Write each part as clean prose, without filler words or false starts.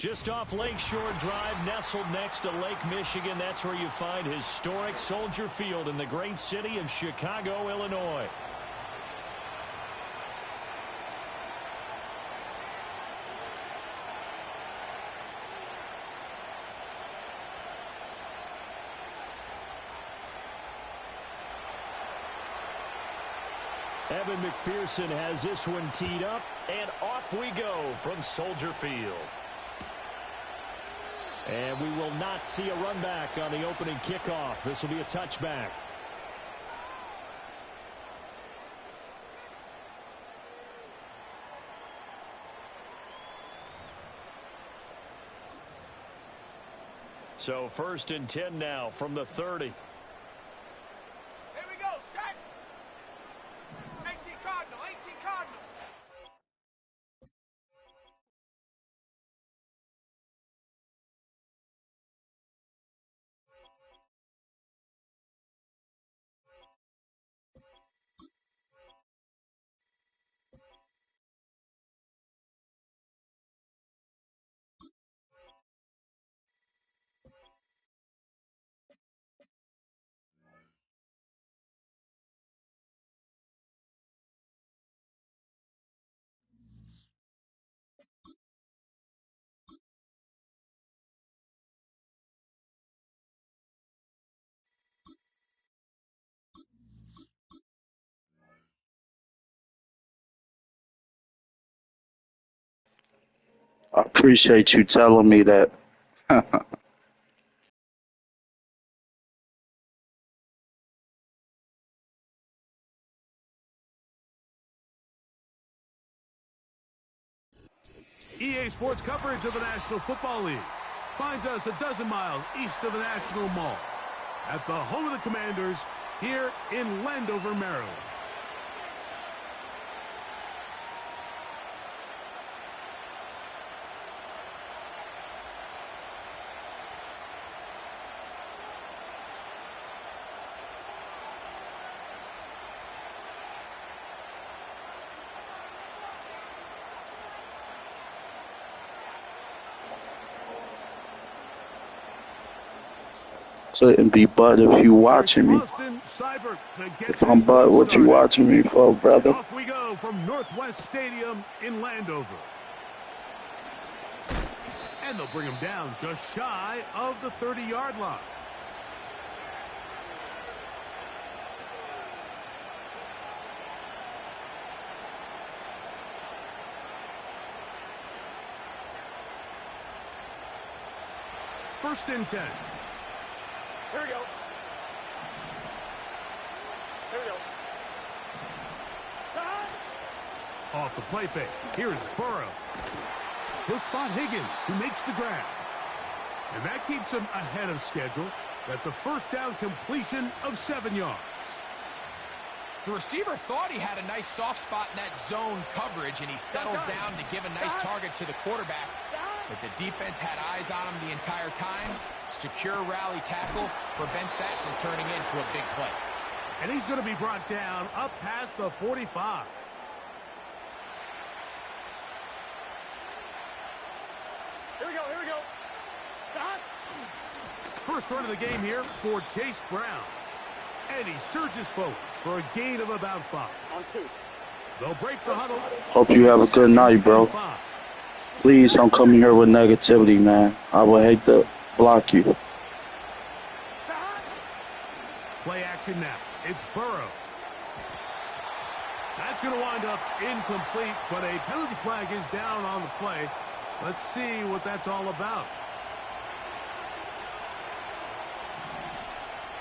Just off Lakeshore Drive, nestled next to Lake Michigan. That's where you find historic Soldier Field in the great city of Chicago, Illinois. Evan McPherson has this one teed up, and off we go from Soldier Field. And we will not see a run back on the opening kickoff. This will be a touchback. So 1st and 10 now from the 30. I appreciate you telling me that. EA Sports coverage of the National Football League finds us a dozen miles east of the National Mall at the home of the Commanders here in Landover, Maryland. Couldn't be but if you watching me. If I'm but, what you watching me for, brother? Off we go from Northwest Stadium in Landover. And they'll bring him down just shy of the 30-yard line. First and 10. Here we go. Here we go. Off the play fake. Here's Burrow. He'll spot Higgins, who makes the grab. And that keeps him ahead of schedule. That's a first down completion of 7 yards. The receiver thought he had a nice soft spot in that zone coverage, and he settles down to give a nice target to the quarterback. But the defense had eyes on him the entire time. Secure rally tackle prevents that from turning into a big play. And he's going to be brought down up past the 45. Here we go, here we go. First run of the game here for Chase Brown. And he surges forward for a gain of about 5. On 2. They'll break the huddle. Hope you have a good night, bro. Please don't come here with negativity, man. I would hate to block you. Play action now. It's Burrow. That's going to wind up incomplete, but a penalty flag is down on the play. Let's see what that's all about.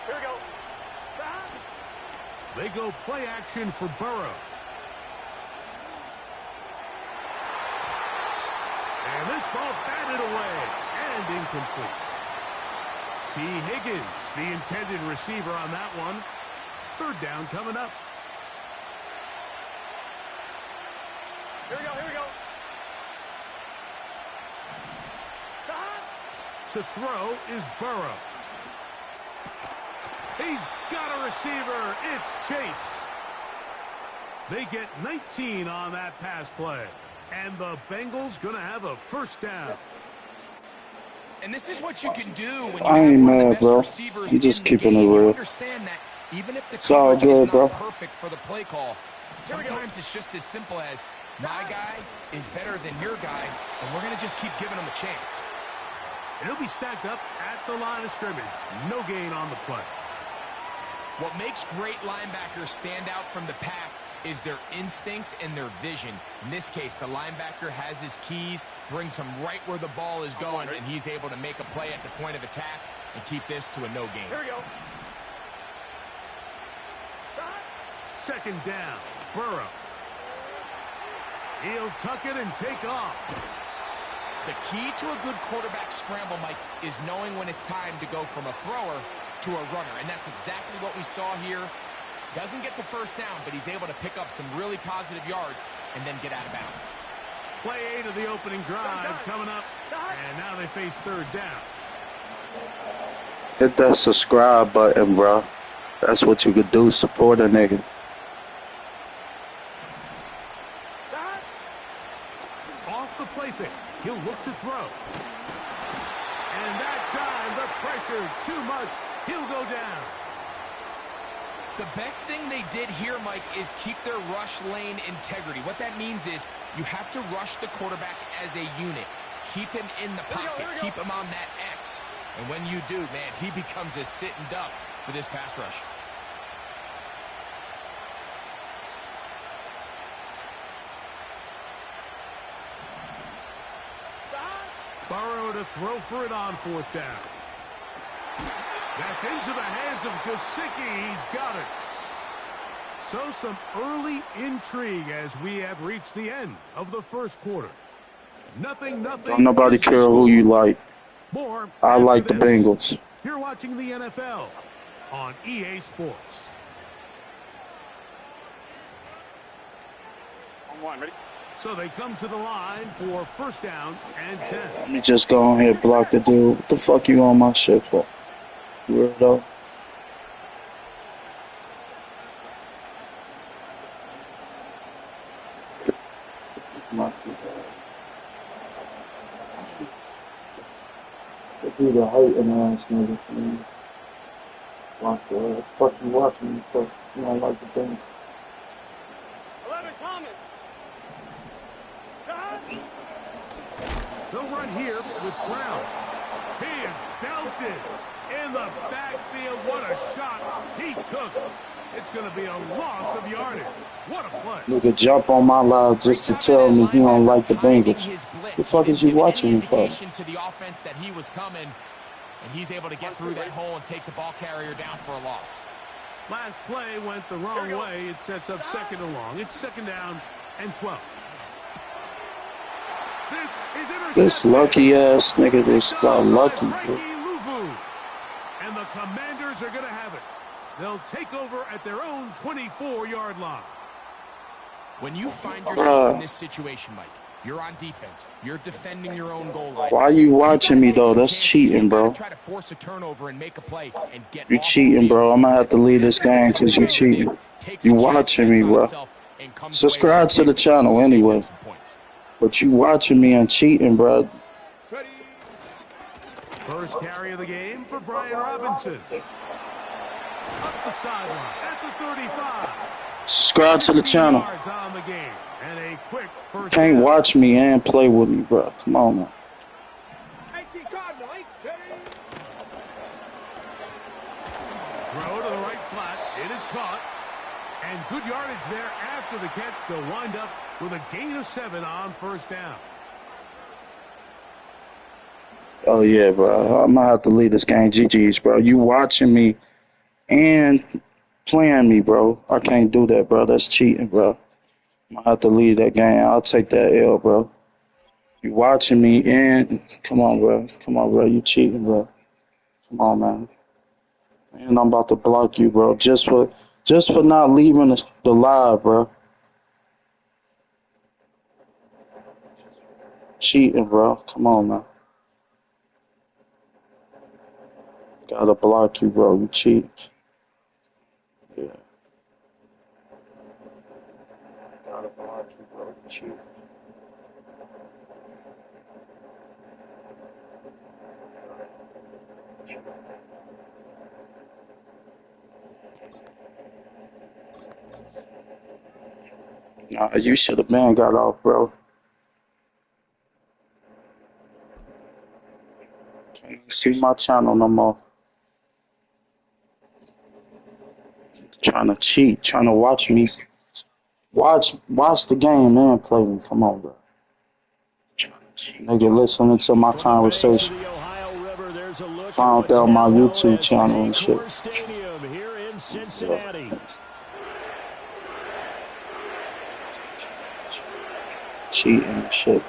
Here we go. They go play action for Burrow. And this ball batted away and incomplete. T. Higgins, the intended receiver on that one. Third down coming up. Here we go, here we go. To throw is Burrow. He's got a receiver. It's Chase. They get 19 on that pass play. And the Bengals going to have a first down. And this is what you can do when you I have ain't one of the mad, best bro. receivers You just in the keeping it game. You real. understand that even if the It's all coverage is good, not bro. perfect for the play call, sometimes it's just as simple as my guy is better than your guy, and we're going to just keep giving him a chance. And he'll be stacked up at the line of scrimmage. No gain on the play. What makes great linebackers stand out from the pack is their instincts and their vision. In this case, the linebacker has his keys, brings him right where the ball is going, and he's able to make a play at the point of attack and keep this to a no gain. Here we go. Second down. Burrow. He'll tuck it and take off. The key to a good quarterback scramble, Mike, is knowing when it's time to go from a thrower to a runner, and that's exactly what we saw here. Doesn't get the first down, but he's able to pick up some really positive yards and then get out of bounds. Play 8 of the opening drive coming up, and now they face third down. Hit that subscribe button, bro. That's what you could do. Support a nigga. Off the play fake. He'll look to throw. And that time, the pressure too much. He'll go down. The best thing they did here, Mike, is keep their rush lane integrity. What that means is you have to rush the quarterback as a unit. Keep him in the pocket. Keep him on that X. And when you do, man, he becomes a sitting duck for this pass rush. Burrow to throw for it on fourth down. That's into the hands of Gesicki. He's got it. So some early intrigue as we have reached the end of the first quarter. Nothing. Don't nobody care who you like. More I like the this. Bengals. You're watching the NFL on EA Sports. On one, ready? So they come to the line for first down and 10. Let me just go on here and block the dude. What the fuck you on my shit for? Weirdo. Be the hating ass nigga for me. Like the fucking watching me because you don't like the thing. 11, Thomas. They'll run here with Brown. He is belted in the backfield. What a shot he took. It's going to be a loss of yardage. What a play. You could jump on my live just to tell me he don't like the Bengals. The fuck is you watching me for? To the offense that he was coming, and he's able to get through that hole and take the ball carrier down for a loss. Last play went the wrong way. It sets up second and long. It's second down and 12. This is intercepted. This lucky ass nigga, this got lucky, bro. And the Commanders are going to have it. They'll take over at their own 24-yard line. When you find yourself in this situation, Mike, you're on defense. You're defending your own goal line. Why you watching me though? That's cheating, bro. Try to force a turnover and make a play and get You cheating, bro. I'm gonna have to leave this game because you cheating. You watching me, bro. Subscribe to the channel anyway. But you watching me and cheating, bro. First carry of the game for Brian Robinson. Up the sideline at the 35. Subscribe to the channel. On the game. And a quick first Can't down. watch me and play with me, bro. Come on, man. Throw to the right flat. It is caught. And good yardage there after the catch. They'll wind up with a gain of 7 on first down. Oh, yeah, bro. I'm going to have to leave this game. GG's, bro. You watching me and playing me, bro. I can't do that, bro. That's cheating, bro. I'm going to have to leave that game. I'll take that L, bro. You watching me and... Come on, bro. Come on, bro. You cheating, bro. Come on, man. And I'm about to block you, bro. Just for not leaving the live, bro. Cheating, bro. Come on, man. Gotta block you, bro. You cheat. Yeah. Gotta block you, bro. You cheat. Nah, you should have been got off, bro. Can't see my channel no more. Trying to cheat, trying to watch me. Watch the game and play me. Come on, bro. Nigga listening to my From the banks of conversation. the Ohio River, there's a look at Found what's out my now known YouTube as channel and shit. Paycor Stadium here in Yeah. Cincinnati. Cheating and shit.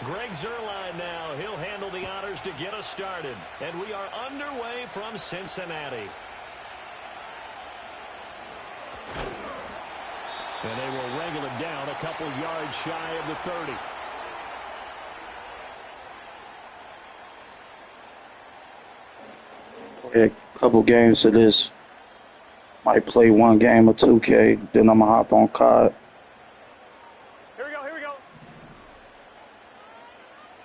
Greg Zuerlein now. He'll handle the honors to get us started. And we are underway from Cincinnati. And they will wrangle it down a couple yards shy of the 30. Play a couple games of this. Might play one game of 2K. Then I'm going to hop on COD. Here we go, here we go.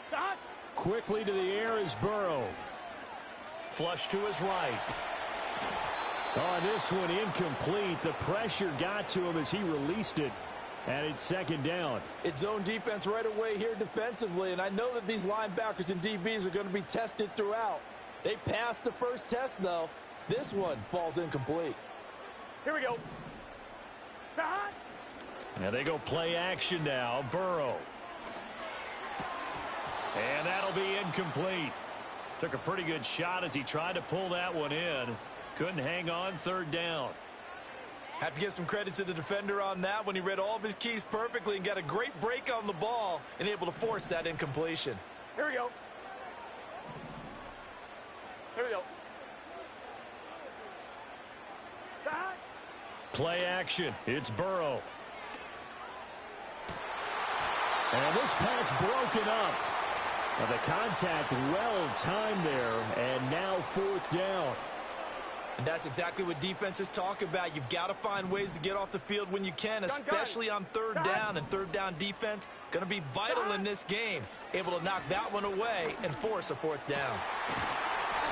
Stop. Quickly to the air is Burrow. Flush to his right. Oh, this one incomplete. The pressure got to him as he released it. And it's second down. It's zone defense right away here defensively, and I know that these linebackers and DBs are going to be tested throughout. They passed the first test, though. This one falls incomplete. Here we go. Stop. And they go play action now. Burrow. And that'll be incomplete. Took a pretty good shot as he tried to pull that one in. Couldn't hang on, third down. Have to give some credit to the defender on that when he read all of his keys perfectly and got a great break on the ball and able to force that incompletion. Here we go. Here we go. Stop. Play action. It's Burrow. And this pass broken up. Now the contact well timed there, and now fourth down. And that's exactly what defenses talk about. You've got to find ways to get off the field when you can, especially on third down. And third down defense going to be vital in this game. Able to knock that one away and force a fourth down.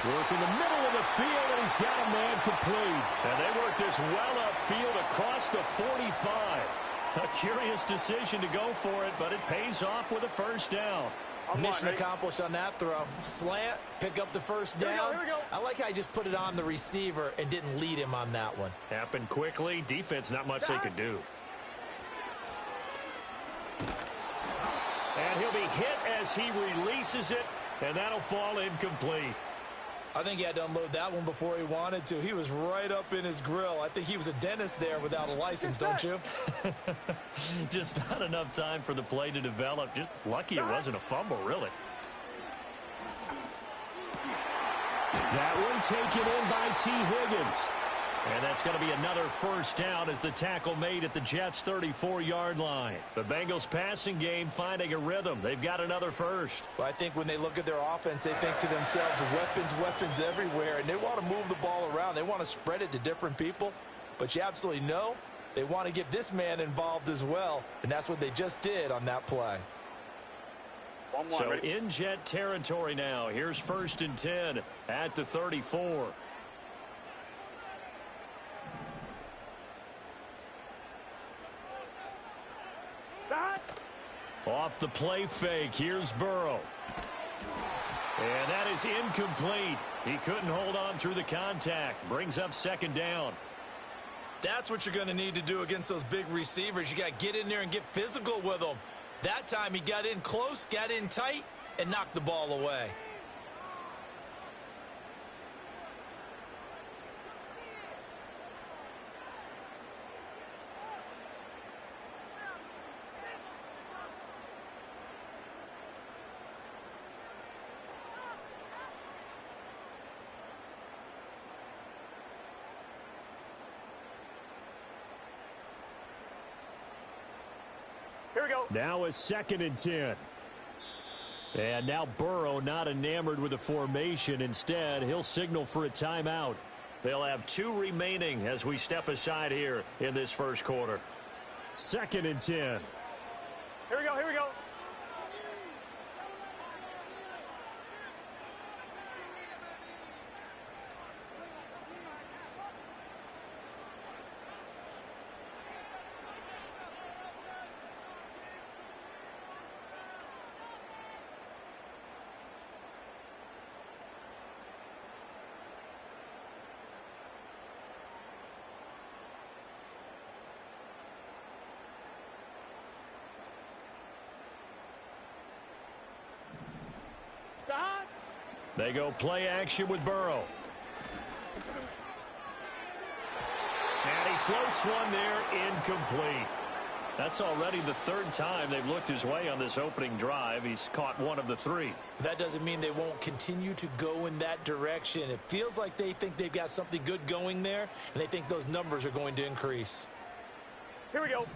Work in the middle of the field, and he's got a man complete. And they work this well upfield across the 45. A curious decision to go for it, but it pays off with a first down. Mission accomplished on that throw. Slant, pick up the first down. Here we go. I like how he just put it on the receiver and didn't lead him on that one. Happened quickly. Defense, not much they could do. And he'll be hit as he releases it, and that'll fall incomplete. I think he had to unload that one before he wanted to. He was right up in his grill. I think he was a dentist there without a license, don't you? Just not enough time for the play to develop. Just lucky it wasn't a fumble, really. That one taken in by T. Higgins. And that's going to be another first down as the tackle made at the Jets' 34-yard line. The Bengals passing game finding a rhythm. They've got another first. Well, I think when they look at their offense, they think to themselves, weapons everywhere, and they want to move the ball around. They want to spread it to different people. But you absolutely know they want to get this man involved as well, and that's what they just did on that play. So in Jet territory now. Here's 1st and 10 at the 34. Off the play fake, here's Burrow. And that is incomplete. He couldn't hold on through the contact. Brings up second down. That's what you're going to need to do against those big receivers. You got to get in there and get physical with them. That time he got in close, got in tight, and knocked the ball away. Here we go. Now a 2nd and 10. And now Burrow not enamored with the formation. Instead, he'll signal for a timeout. They'll have 2 remaining as we step aside here in this first quarter. 2nd and 10. Here we go, here we go. They go play action with Burrow. And he floats one there, incomplete. That's already the third time they've looked his way on this opening drive. He's caught one of the three. That doesn't mean they won't continue to go in that direction. It feels like they think they've got something good going there, and they think those numbers are going to increase. Here we go.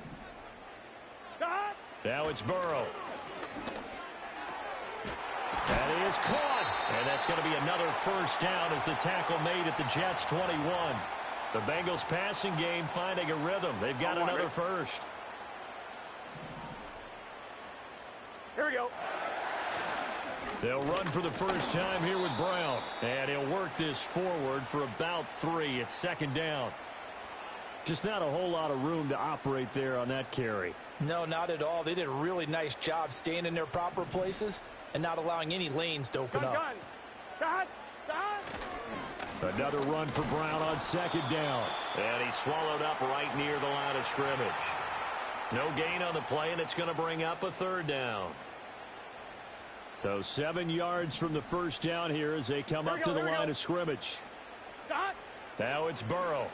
Now it's Burrow. And he is caught. And that's going to be another first down as the tackle made at the Jets' 21. The Bengals passing game finding a rhythm. They've got another first. Here we go. They'll run for the first time here with Brown. And he'll work this forward for about 3 at second down. Just not a whole lot of room to operate there on that carry. No, not at all. They did a really nice job staying in their proper places and not allowing any lanes to open up. Another run for Brown on second down. And he's swallowed up right near the line of scrimmage. No gain on the play, and it's going to bring up a third down. So 7 yards from the first down here as they come up to the line of scrimmage. Now it's Burrow.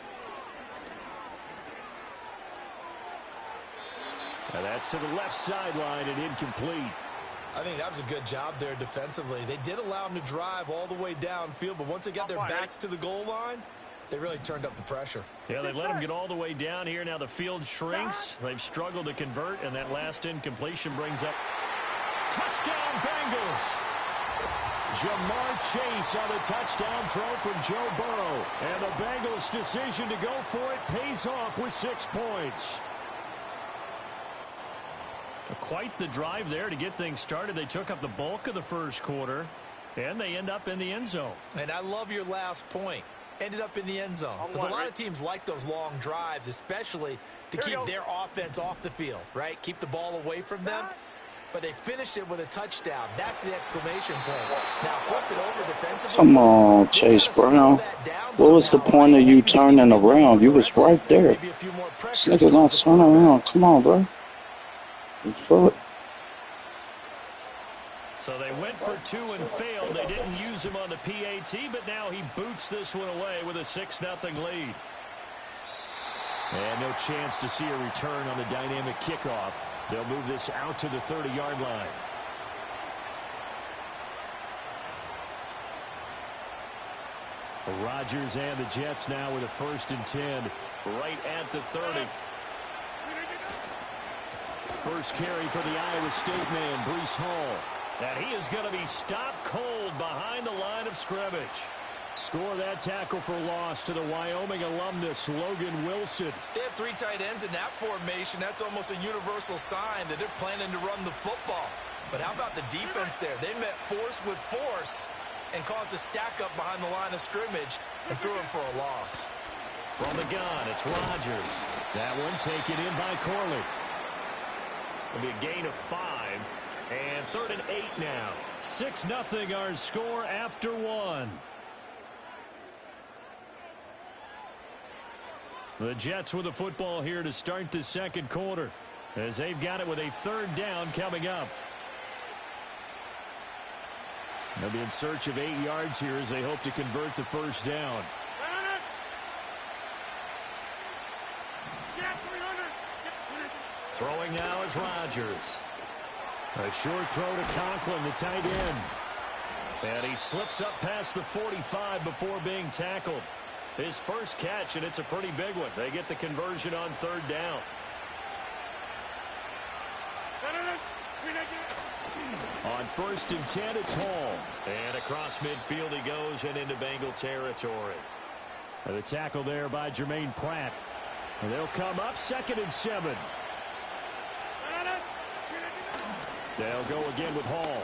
And that's to the left sideline and incomplete. I think that was a good job there defensively. They did allow them to drive all the way downfield, but once they got their backs to the goal line, they really turned up the pressure. Yeah, they let them get all the way down here. Now the field shrinks. They've struggled to convert, and that last incompletion brings up touchdown Bengals. Jamar Chase on a touchdown throw from Joe Burrow. And the Bengals' decision to go for it pays off with 6 points. Quite the drive there to get things started. They took up the bulk of the first quarter, and they end up in the end zone. And I love your last point. Ended up in the end zone. Because a lot of teams like those long drives, especially to keep their offense off the field, right? Keep the ball away from them. But they finished it with a touchdown. That's the exclamation point. Now, flip it over defensively. Come on, Chase Brown. What was the point of you turning around? You was right there. This nigga gonna turn around. Come on, bro. So they went for 2 and failed. They didn't use him on the PAT, but now he boots this one away with a 6-0 lead. And no chance to see a return on the dynamic kickoff. They'll move this out to the 30-yard line. Rodgers and the Jets now with a 1st and 10 right at the 30. First carry for the Iowa State man, Breece Hall. And he is going to be stopped cold behind the line of scrimmage. Score that tackle for loss to the Wyoming alumnus, Logan Wilson. They have 3 tight ends in that formation. That's almost a universal sign that they're planning to run the football. But how about the defense there? They met force with force and caused a stack up behind the line of scrimmage and threw him for a loss. From the gun, it's Rodgers. That one taken in by Corley. It'll be a gain of 5. And 3rd and 8 now. 6-0 our score after 1. The Jets with the football here to start the second quarter, as they've got it with a 3rd down coming up. They'll be in search of 8 yards here as they hope to convert the first down. Throwing now is Rodgers. A short throw to Conklin, the tight end. And he slips up past the 45 before being tackled. His first catch, and it's a pretty big one. They get the conversion on 3rd down. On 1st and 10, it's Hall. And across midfield he goes and into Bengal territory. And the tackle there by Jermaine Pratt. And they'll come up 2nd and 7. They'll go again with Hall.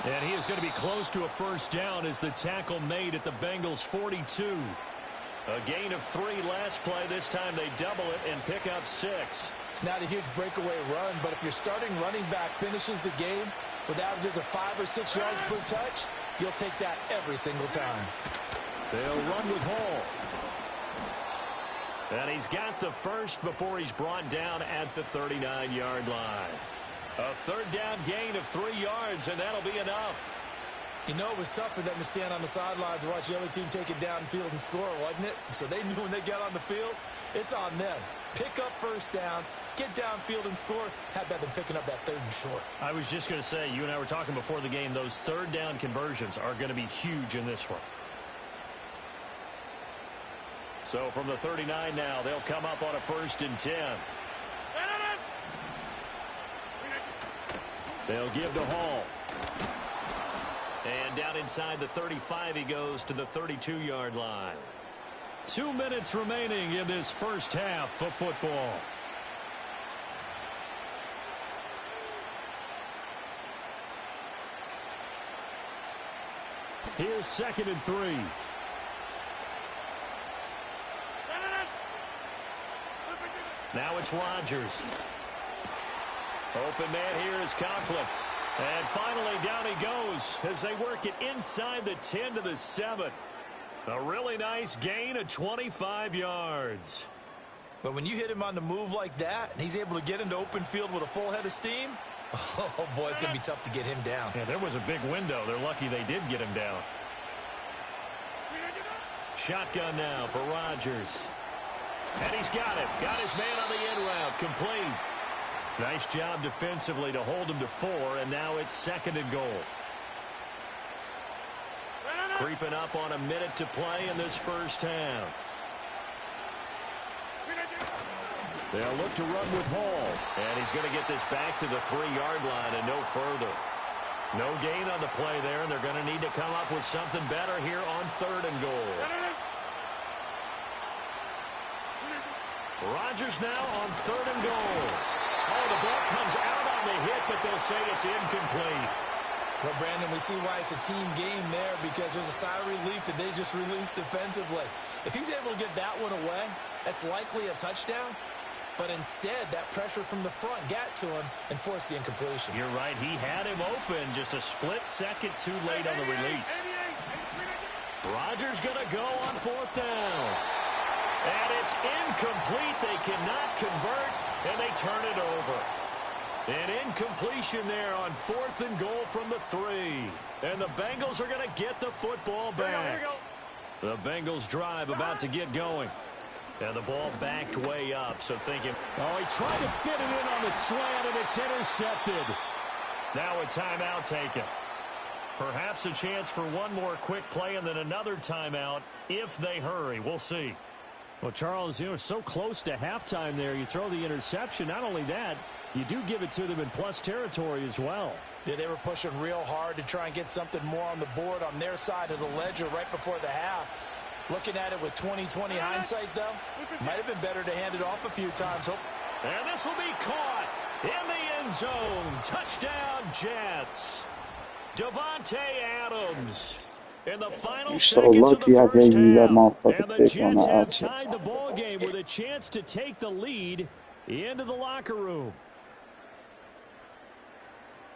And he is going to be close to a first down as the tackle made at the Bengals 42. A gain of 3 last play. This time they double it and pick up 6. It's not a huge breakaway run, but if your starting running back finishes the game with averages of 5 or 6 yards per touch, you'll take that every single time. They'll run with Hall. And he's got the first before he's brought down at the 39-yard line. A 3rd down gain of 3 yards, and that'll be enough. You know, it was tough for them to stand on the sidelines and watch the other team take it downfield and score, wasn't it? So they knew when they got on the field, it's on them. Pick up first downs, get downfield and score. How about them picking up that 3rd and short? I was just going to say, you and I were talking before the game, those 3rd down conversions are going to be huge in this one. So from the 39 now, they'll come up on a 1st and 10. They'll give to Hall. And down inside the 35, he goes to the 32-yard line. 2 minutes remaining in this first half of football. Here's 2nd and 3. Now it's Rodgers. Open man here is Conklin. And finally down he goes as they work it inside the 10 to the 7. A really nice gain of 25 yards. But when you hit him on the move like that, and he's able to get into open field with a full head of steam, oh, boy, it's going to be tough to get him down. Yeah, there was a big window. They're lucky they did get him down. Shotgun now for Rodgers. And he's got it. Got his man on the end route. Complete. Nice job defensively to hold him to 4, and now it's 2nd and goal. Creeping up on a minute to play in this first half. They'll look to run with Hall, and he's going to get this back to the 3-yard line and no further. No gain on the play there, and they're going to need to come up with something better here on 3rd and goal. Rodgers now on 3rd and goal. Oh, the ball comes out on the hit, but they'll say it's incomplete. Well, Brandon, we see why it's a team game there, because there's a sigh of relief that they just released defensively. If he's able to get that one away, that's likely a touchdown. But instead, that pressure from the front got to him and forced the incompletion. You're right. He had him open, just a split second too late on the release. Rodgers going to go on 4th down. And it's incomplete. They cannot convert, and they turn it over. An incompletion there on 4th and goal from the 3. And the Bengals are going to get the football back. The Bengals drive about to get going. And the ball backed way up, so thinking, oh, he tried to fit it in on the slant, and it's intercepted. Now a timeout taken. Perhaps a chance for one more quick play and then another timeout if they hurry. We'll see. Well, Charles, you know, so close to halftime there. You throw the interception. Not only that, you do give it to them in plus territory as well. Yeah, they were pushing real hard to try and get something more on the board on their side of the ledger right before the half. Looking at it with 20/20 hindsight, though, might have been better to hand it off a few times. And this will be caught in the end zone. Touchdown, Jets. Devontae Adams. In the final You're so seconds lucky of I the first gave you that half, motherfucking and the pick on Jets the have opposite tied the ball game with a chance to take the lead into the locker room.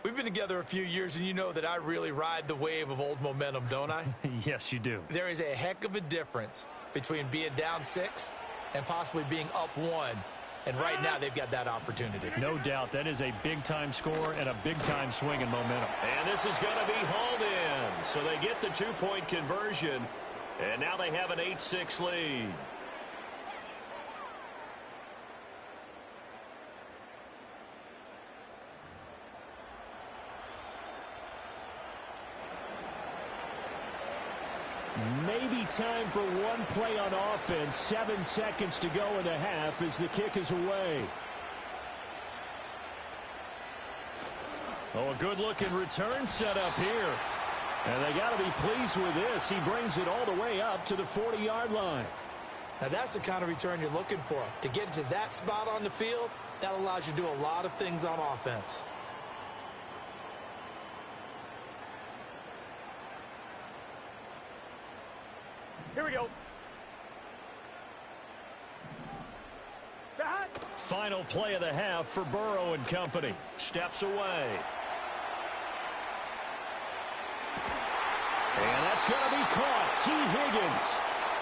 We've been together a few years, and you know that I really ride the wave of old momentum, don't I? Yes, you do. There is a heck of a difference between being down 6 and possibly being up 1. And right now, they've got that opportunity. No doubt. That is a big-time score and a big-time swing in momentum. And this is going to be hauled in. So they get the 2-point conversion, and now they have an 8-6 lead. Maybe time for one play on offense. 7 seconds to go in the half as the kick is away. Oh, a good-looking return set up here. And they got to be pleased with this. He brings it all the way up to the 40-yard line. Now, that's the kind of return you're looking for. To get to that spot on the field, that allows you to do a lot of things on offense. Here we go. Final play of the half for Burrow and company. Steps away. And that's going to be caught. T. Higgins.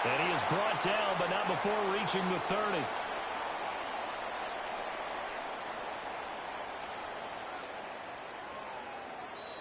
And he is brought down, but not before reaching the 30.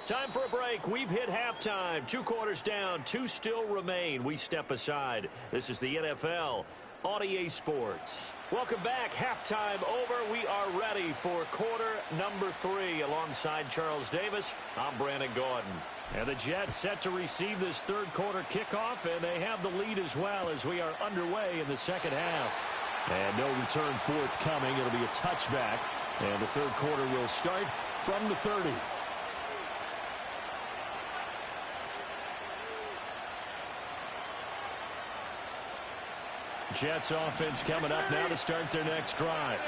Time for a break. We've hit halftime. 2 quarters down. 2 still remain. We step aside. This is the NFL on EA Sports. Welcome back. Halftime over. We are ready for quarter number 3. Alongside Charles Davis, I'm Brandon Gordon. And the Jets set to receive this third quarter kickoff, and they have the lead as well as we are underway in the second half. And no return forthcoming. It'll be a touchback, and the third quarter will start from the 30. Jets offense coming up now to start their next drive.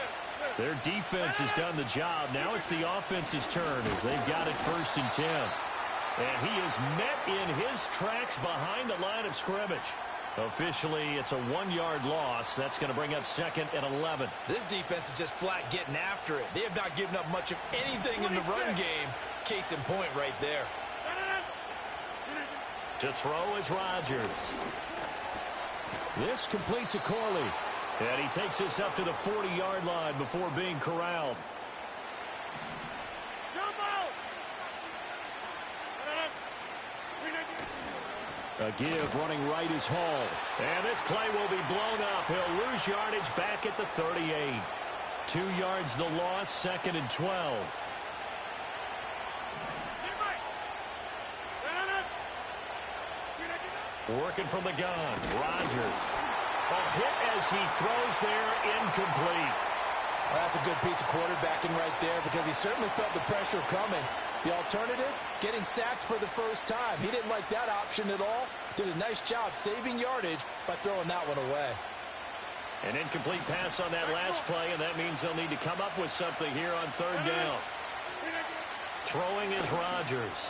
Their defense has done the job. Now it's the offense's turn as they've got it 1st and 10. And he is met in his tracks behind the line of scrimmage. Officially, it's a 1-yard loss. That's going to bring up 2nd and 11. This defense is just flat getting after it. They have not given up much of anything in the run game. Case in point right there. To throw is Rodgers. This completes a Corley. And he takes this up to the 40-yard line before being corralled. A give running right is Hall. And this play will be blown up. He'll lose yardage back at the 38. 2 yards the loss, 2nd and 12. Working from the gun, Rodgers. A hit as he throws there, incomplete. Well, that's a good piece of quarterbacking right there because he certainly felt the pressure coming. The alternative, getting sacked for the first time. He didn't like that option at all. Did a nice job saving yardage by throwing that one away. An incomplete pass on that last play, and that means they'll need to come up with something here on 3rd down. Throwing is Rodgers.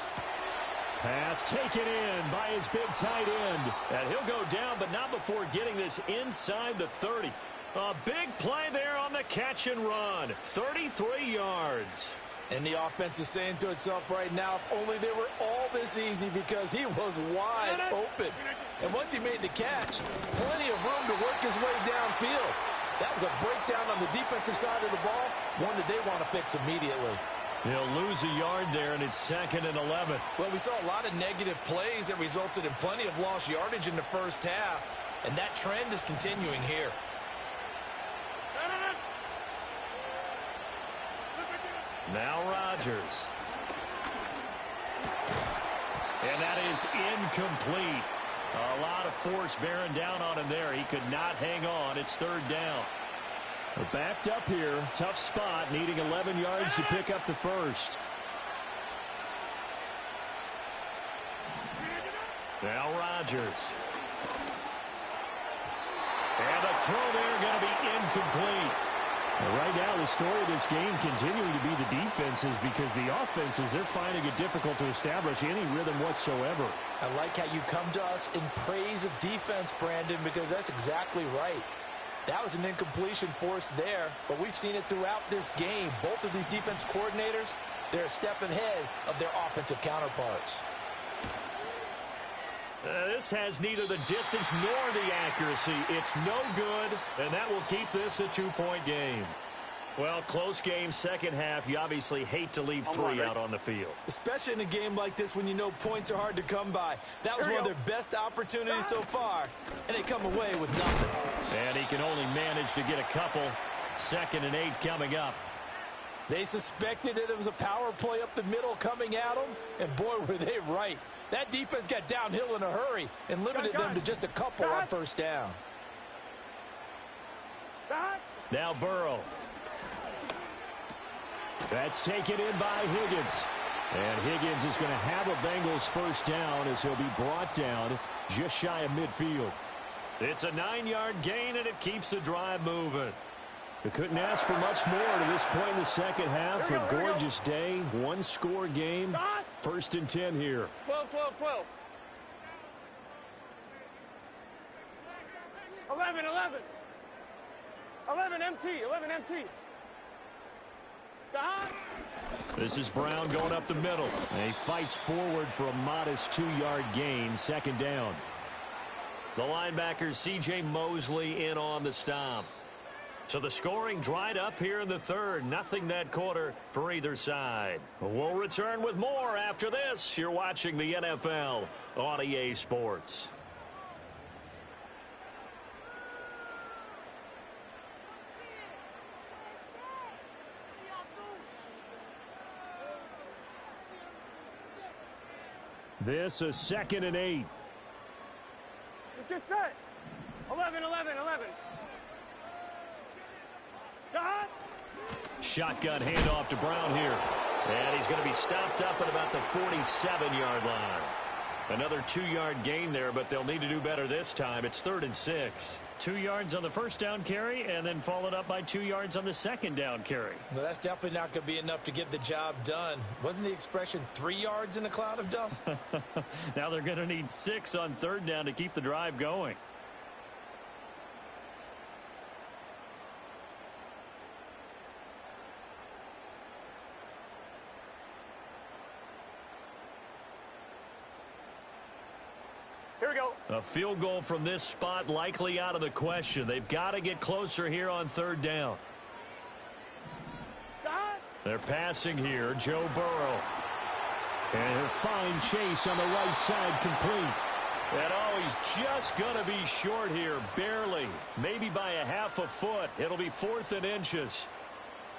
Pass taken in by his big tight end. And he'll go down, but not before getting this inside the 30. A big play there on the catch and run. 33 yards. And the offense is saying to itself right now, if only they were all this easy because he was wide open. And once he made the catch, plenty of room to work his way downfield. That was a breakdown on the defensive side of the ball, one that they want to fix immediately. He'll lose a yard there, and it's 2nd and 11. Well, we saw a lot of negative plays that resulted in plenty of lost yardage in the first half, and that trend is continuing here. Now Rodgers. And that is incomplete. A lot of force bearing down on him there. He could not hang on. It's 3rd down. We're backed up here. Tough spot, needing 11 yards to pick up the first. Now Rodgers. And the throw there going to be incomplete. Right now, the story of this game continuing to be the defenses because the offenses, they're finding it difficult to establish any rhythm whatsoever. I like how you come to us in praise of defense, Brandon, because that's exactly right. That was an incompletion forced there, but we've seen it throughout this game. Both of these defense coordinators, they're a step ahead of their offensive counterparts. This has neither the distance nor the accuracy. It's no good, and that will keep this a 2-point game. Well, close game, second half. You obviously hate to leave 3 out on the field. Especially in a game like this when you know points are hard to come by. That was one of their best opportunities so far, and they come away with nothing. And he can only manage to get a couple. 2nd and 8 coming up. They suspected that it was a power play up the middle coming at them, and boy, were they right. That defense got downhill in a hurry and limited them to just a couple on 1st down. Now Burrow. That's taken in by Higgins. And Higgins is going to have a Bengals 1st down as he'll be brought down just shy of midfield. It's a 9-yard gain, and it keeps the drive moving. They couldn't ask for much more to this point in the second half. A gorgeous day, 1-score game. 1st and 10 here. 12. 11 MT. This is Brown going up the middle. And he fights forward for a modest 2-yard gain, 2nd down. The linebacker, C.J. Mosley, in on the stop. So the scoring dried up here in the third. Nothing that quarter for either side. We'll return with more after this. You're watching the NFL on EA Sports. This is 2nd and 8. Let's get set. 11, 11, 11. Shot. Shotgun handoff to Brown here. And he's going to be stopped up at about the 47-yard line. Another 2-yard gain there, but they'll need to do better this time. It's 3rd and 6. 2 yards on the first down carry, and then followed up by 2 yards on the second down carry. Well, that's definitely not going to be enough to get the job done. Wasn't the expression 3 yards in a cloud of dust? Now they're going to need 6 on 3rd down to keep the drive going. Here we go. A field goal from this spot likely out of the question. They've got to get closer here on 3rd down. Shot. They're passing here. Joe Burrow. And a fine chase on the right side complete. And oh, he's just going to be short here. Barely. Maybe by a half a foot. It'll be 4th and inches.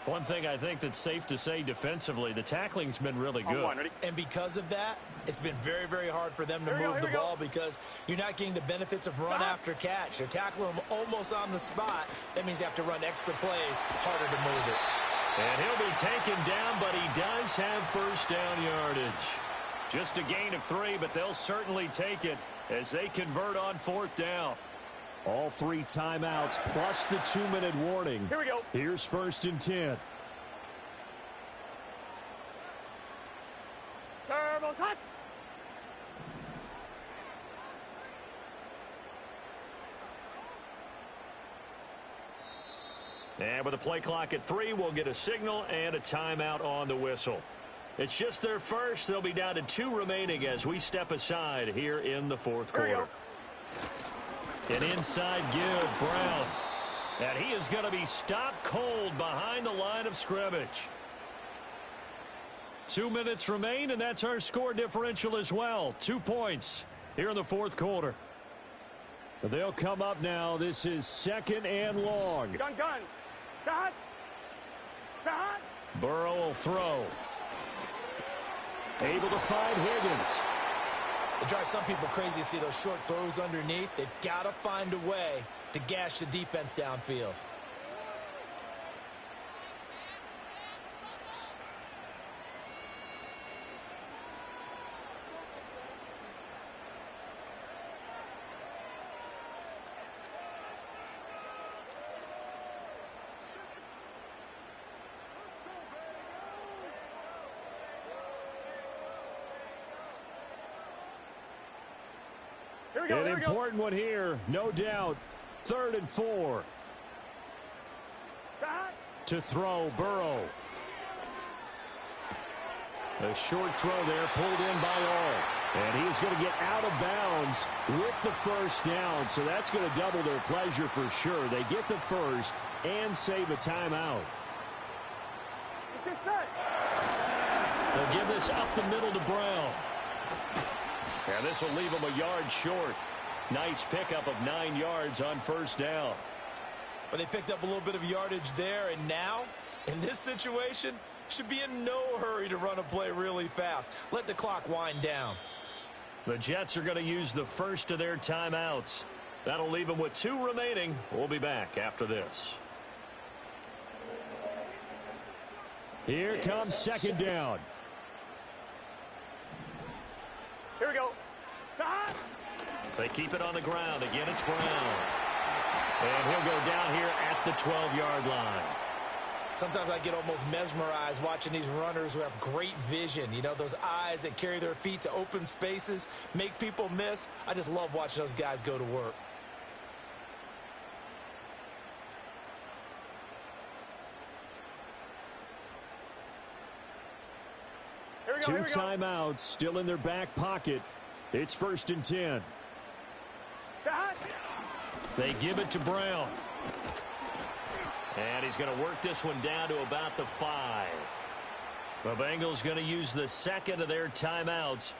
One thing I think that's safe to say defensively, the tackling's been really good. And because of that, it's been very, very hard for them to move the ball because you're not getting the benefits of run after catch. They're tackling them almost on the spot. That means you have to run extra plays, harder to move it. And he'll be taken down, but he does have first down yardage. Just a gain of 3, but they'll certainly take it as they convert on 4th down. All 3 timeouts plus the 2-minute warning. Here we go. Here's 1st and 10. Turbo's hot. And with a play clock at 3, we'll get a signal and a timeout on the whistle. It's just their first. They'll be down to 2 remaining as we step aside here in the 4th quarter. An inside give, Brown. And he is going to be stopped cold behind the line of scrimmage. 2 minutes remain, and that's our score differential as well. 2 points here in the 4th quarter. They'll come up now. This is 2nd and long. Gun. Shot. Shot. Burrow will throw. Able to find Higgins. It drives some people crazy to see those short throws underneath. They've got to find a way to gash the defense downfield. An important one here, no doubt. 3rd and 4. Shot. To throw, Burrow. A short throw there, pulled in by all. And he's going to get out of bounds with the first down. So that's going to double their pleasure for sure. They get the first and save a timeout. Let's get set. They'll give this up the middle to Brown. And this will leave him a yard short. Nice pickup of 9 yards on first down. But they picked up a little bit of yardage there, and now, in this situation, should be in no hurry to run a play really fast. Let the clock wind down. The Jets are going to use the first of their timeouts. That'll leave them with 2 remaining. We'll be back after this. Here comes 2nd down. Here we go. Shot. They keep it on the ground. Again, it's Brown. And he'll go down here at the 12-yard line. Sometimes I get almost mesmerized watching these runners who have great vision. You know, those eyes that carry their feet to open spaces, make people miss. I just love watching those guys go to work. Two timeouts still in their back pocket. It's 1st and 10. They give it to Brown. And he's going to work this one down to about the 5. The Bengals going to use the second of their timeouts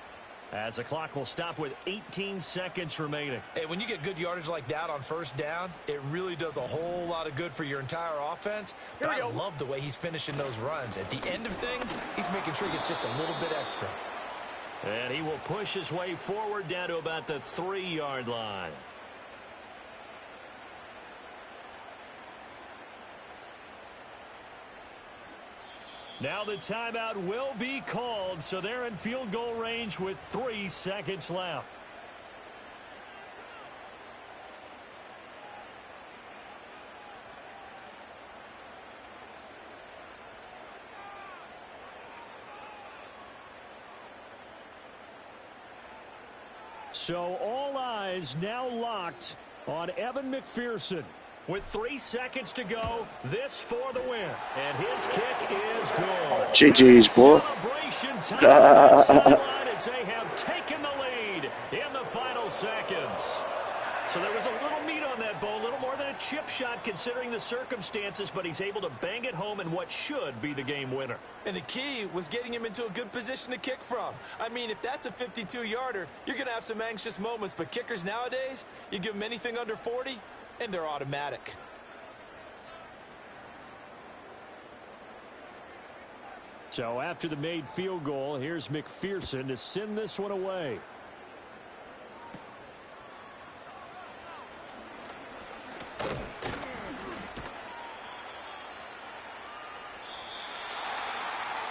as the clock will stop with 18 seconds remaining. Hey, when you get good yardage like that on first down, it really does a whole lot of good for your entire offense. But I love the way he's finishing those runs. At the end of things, he's making sure he gets just a little bit extra. And he will push his way forward down to about the 3-yard line. Now the timeout will be called, so they're in field goal range with 3 seconds left. So all eyes now locked on Evan McPherson. With 3 seconds to go, this for the win. And his kick is good. GG's, boy. Celebration time on the sideline as they have taken the lead in the final seconds. So there was a little meat on that ball, a little more than a chip shot considering the circumstances, but he's able to bang it home in what should be the game winner. And the key was getting him into a good position to kick from. I mean, if that's a 52-yarder, you're going to have some anxious moments, but kickers nowadays, you give them anything under 40, and they're automatic. So after the made field goal, here's McPherson to send this one away.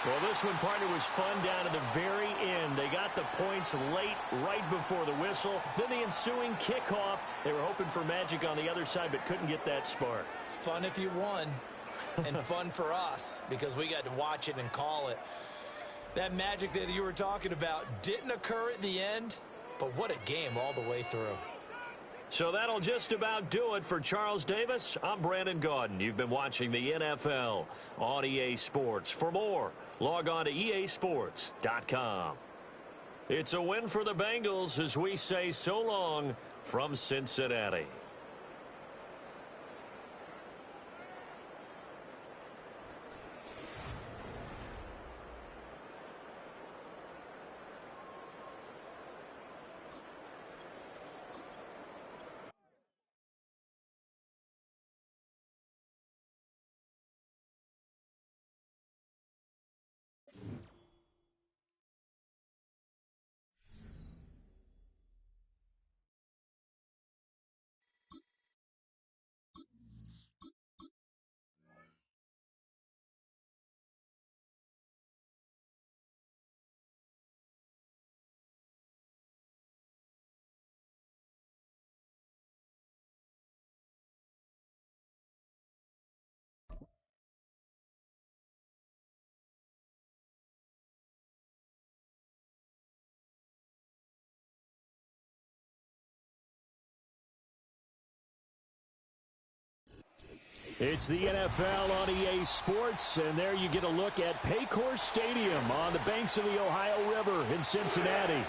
Well, this one, partner, was fun down to the very end. They got the points late, right before the whistle. Then the ensuing kickoff. They were hoping for magic on the other side, but couldn't get that spark. Fun if you won, and fun for us because we got to watch it and call it. That magic that you were talking about didn't occur at the end, but what a game all the way through. So that'll just about do it for Charles Davis. I'm Brandon Gaudin. You've been watching the NFL on EA Sports. For more, log on to easports.com. It's a win for the Bengals as we say so long from Cincinnati. It's the NFL on EA Sports, and there you get a look at Paycor Stadium on the banks of the Ohio River in Cincinnati.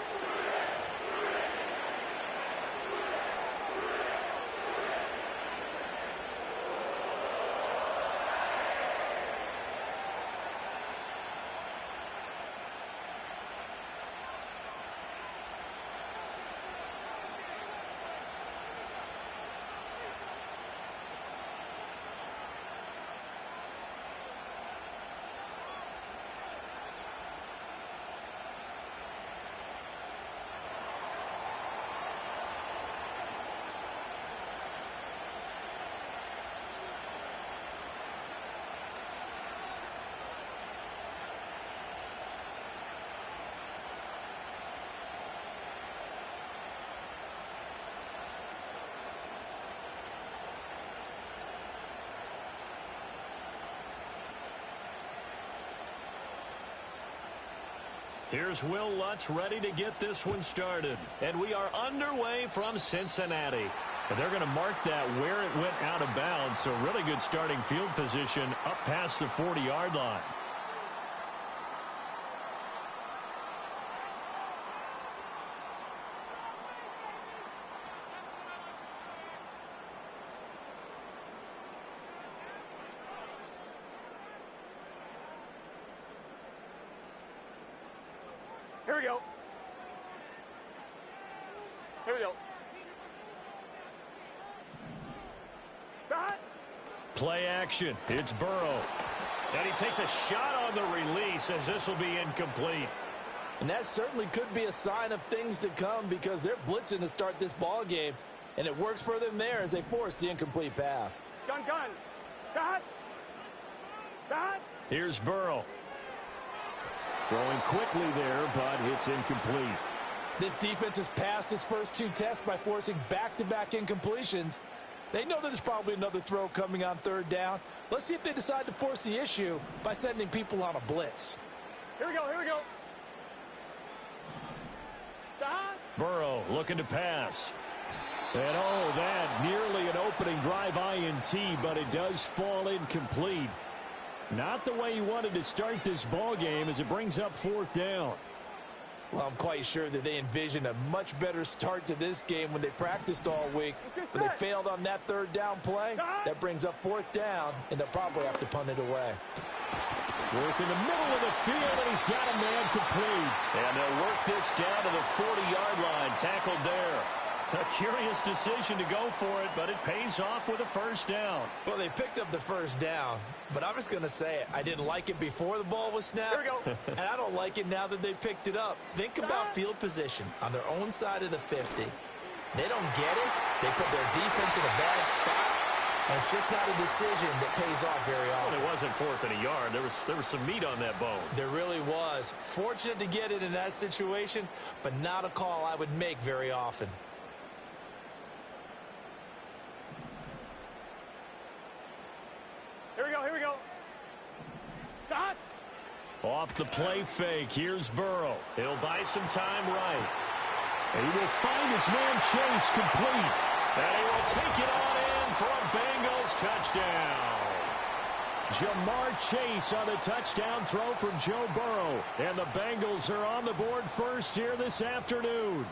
Here's Will Lutz ready to get this one started. And we are underway from Cincinnati. And they're going to mark that where it went out of bounds. So really good starting field position up past the 40-yard line. we go. Here we go. Start. Play action. It's Burrow. And he takes a shot on the release as this will be incomplete. And that certainly could be a sign of things to come because they're blitzing to start this ball game, and it works for them there as they force the incomplete pass. Gun. Start. Start. Here's Burrow. Throwing quickly there, but it's incomplete. This defense has passed its first two tests by forcing back-to-back incompletions. They know that there's probably another throw coming on third down. Let's see if they decide to force the issue by sending people on a blitz. Here we go. Start. Burrow looking to pass. And oh, that nearly an opening drive INT, but it does fall incomplete. Not the way he wanted to start this ball game as it brings up fourth down. Well, I'm quite sure that they envisioned a much better start to this game when they practiced all week. But they failed on that third down play. That brings up fourth down, and they'll probably have to punt it away. Work in the middle of the field, and he's got a man complete. And they'll work this down to the 40-yard line, tackled there. A curious decision to go for it, but it pays off with a first down. Well, they picked up the first down, but I'm just going to say it. I didn't like it before the ball was snapped, and I don't like it now that they picked it up. Think about field position on their own side of the 50. They don't get it. They put their defense in a bad spot, and it's just not a decision that pays off very often. Well, it wasn't fourth and a yard. There was some meat on that bone. There really was. Fortunate to get it in that situation, but not a call I would make very often. Here we go. Start. Off the play fake, here's Burrow. He'll buy some time right. And he will find his man Chase complete. And he will take it on in for a Bengals touchdown. Jamar Chase on a touchdown throw from Joe Burrow. And the Bengals are on the board first here this afternoon.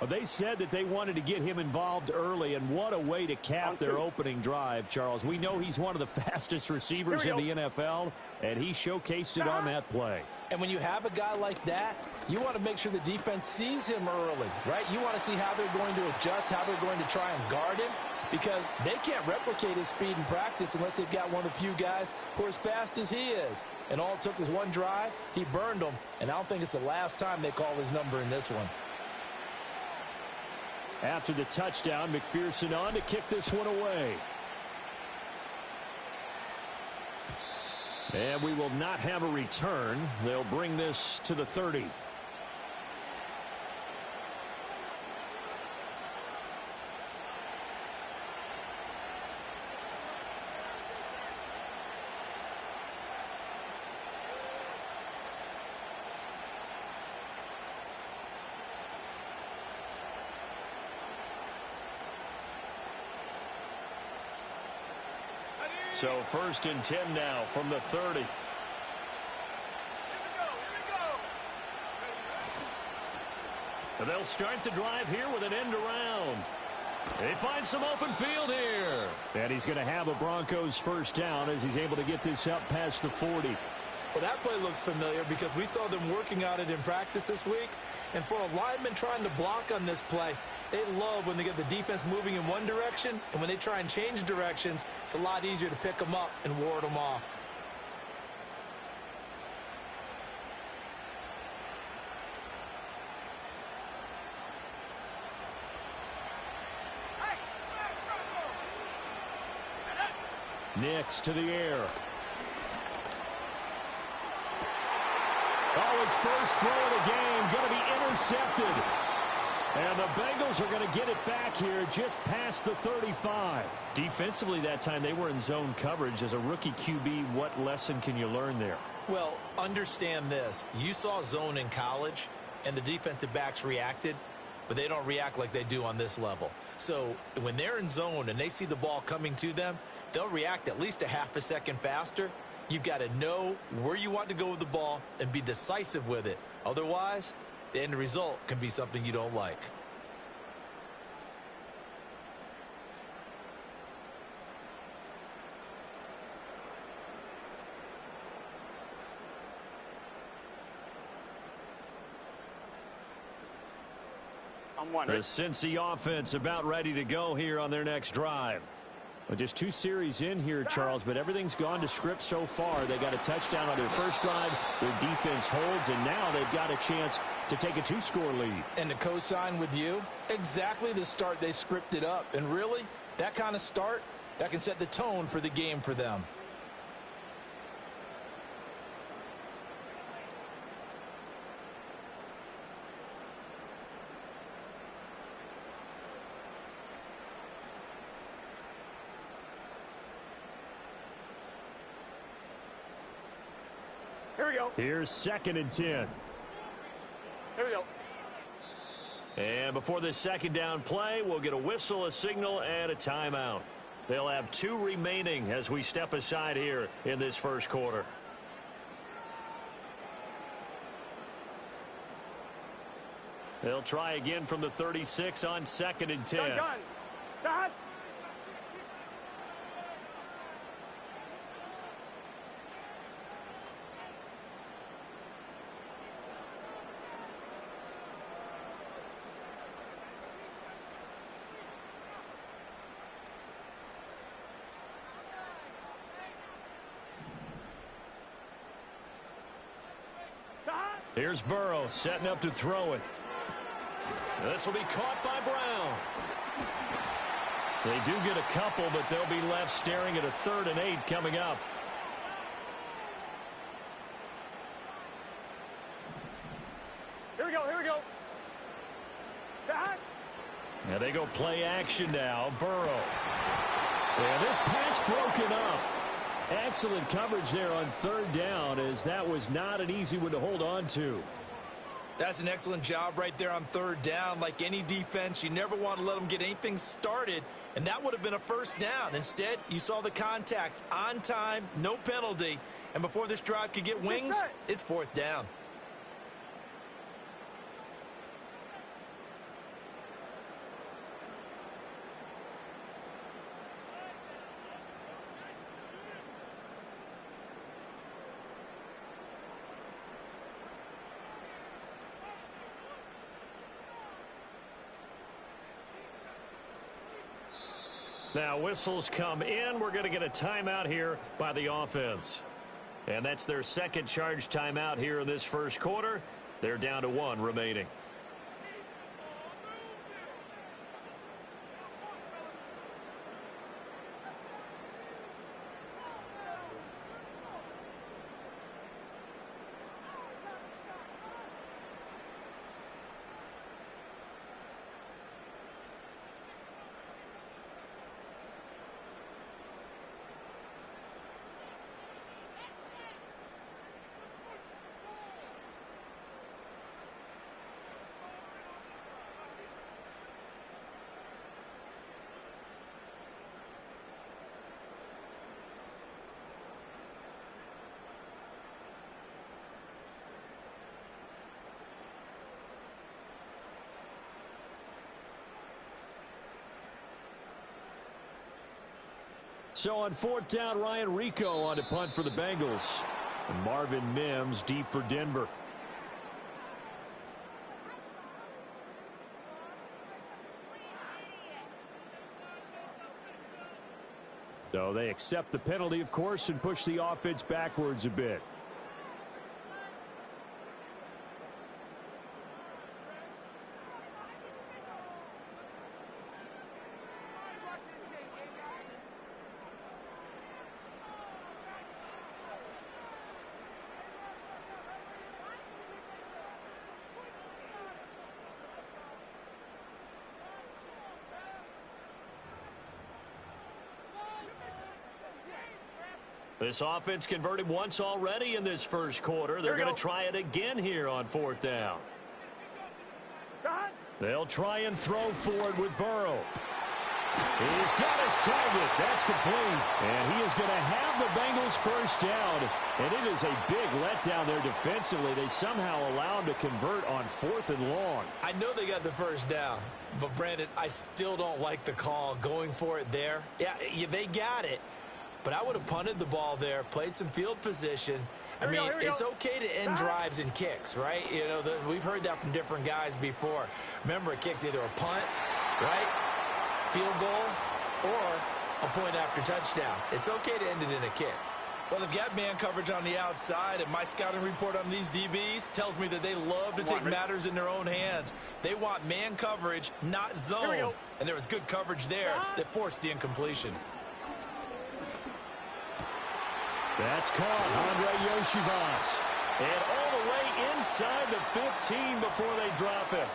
They said that they wanted to get him involved early, and what a way to cap their opening drive, Charles. We know he's one of the fastest receivers in the NFL, and he showcased it on that play. And when you have a guy like that, you want to make sure the defense sees him early, right? You want to see how they're going to adjust, how they're going to try and guard him, because they can't replicate his speed in practice unless they've got one of the few guys who are as fast as he is. And all it took was one drive. He burned them, and I don't think it's the last time they call his number in this one. After the touchdown, McPherson on to kick this one away. And we will not have a return. They'll bring this to the 30. So first and 10 now from the 30. And they'll start the drive here with an end around. They find some open field here. And he's going to have a Broncos first down as he's able to get this up past the 40. Well, that play looks familiar because we saw them working on it in practice this week. And for a lineman trying to block on this play, they love when they get the defense moving in one direction. And when they try and change directions, it's a lot easier to pick them up and ward them off. Nix to the air. Oh, his first throw of the game going to be intercepted. And the Bengals are going to get it back here just past the 35. Defensively that time they were in zone coverage. As a rookie QB, what lesson can you learn there? Well, understand this. You saw zone in college, and the defensive backs reacted, but they don't react like they do on this level. So when they're in zone and they see the ball coming to them, they'll react at least a half a second faster. You've got to know where you want to go with the ball and be decisive with it. Otherwise, the end result can be something you don't like. – On one. The Cincy offense about ready to go here on their next drive. Well, just 2 series in here, Charles, but everything's gone to script so far. They got a touchdown on their first drive. Their defense holds, and now they've got a chance to take a 2-score lead. And to co-sign with you, exactly the start they scripted up. And really, that kind of start, that can set the tone for the game for them. Here we go. Here's 2nd and 10. Here we go. And before this 2nd down play, we'll get a whistle, a signal, and a timeout. They'll have 2 remaining as we step aside here in this first quarter. They'll try again from the 36 on 2nd and 10. Gun. Dot. Here's Burrow setting up to throw it. This will be caught by Brown. They do get a couple, but they'll be left staring at a 3rd and 8 coming up. Here we go. Here we go. Dot. And they go play action now. Burrow. And this pass broken up. Excellent coverage there on 3rd down, as that was not an easy one to hold on to. That's an excellent job right there on 3rd down. Like any defense, you never want to let them get anything started, and that would have been a 1st down. Instead, you saw the contact on time, no penalty, and before this drive could get wings, it's 4th down. Now whistles come in. We're going to get a timeout here by the offense. And that's their 2nd charge timeout here in this first quarter. They're down to 1 remaining. So on 4th down, Ryan Rico on to punt for the Bengals. And Marvin Mims deep for Denver. So they accept the penalty, of course, and push the offense backwards a bit. This offense converted once already in this first quarter. They're going to try it again here on 4th down. They'll try and throw forward with Burrow. He's got his target. That's complete. And he is going to have the Bengals first down. And it is a big letdown there defensively. They somehow allow him to convert on 4th and long. I know they got the first down, but Brandon, I still don't like the call going for it there. Yeah, they got it. but I would have punted the ball there, played some field position. I mean, it's okay to end drives and kicks, right? You know, we've heard that from different guys before. Remember, a kick's either a punt, right, field goal, or a point after touchdown. It's okay to end it in a kick. Well, they've got man coverage on the outside, and my scouting report on these DBs tells me that they love to take matters in their own hands. They want man coverage, not zone. And there was good coverage there that forced the incompletion. That's caught. Andre Yoshivas. And all the way inside the 15 before they drop him.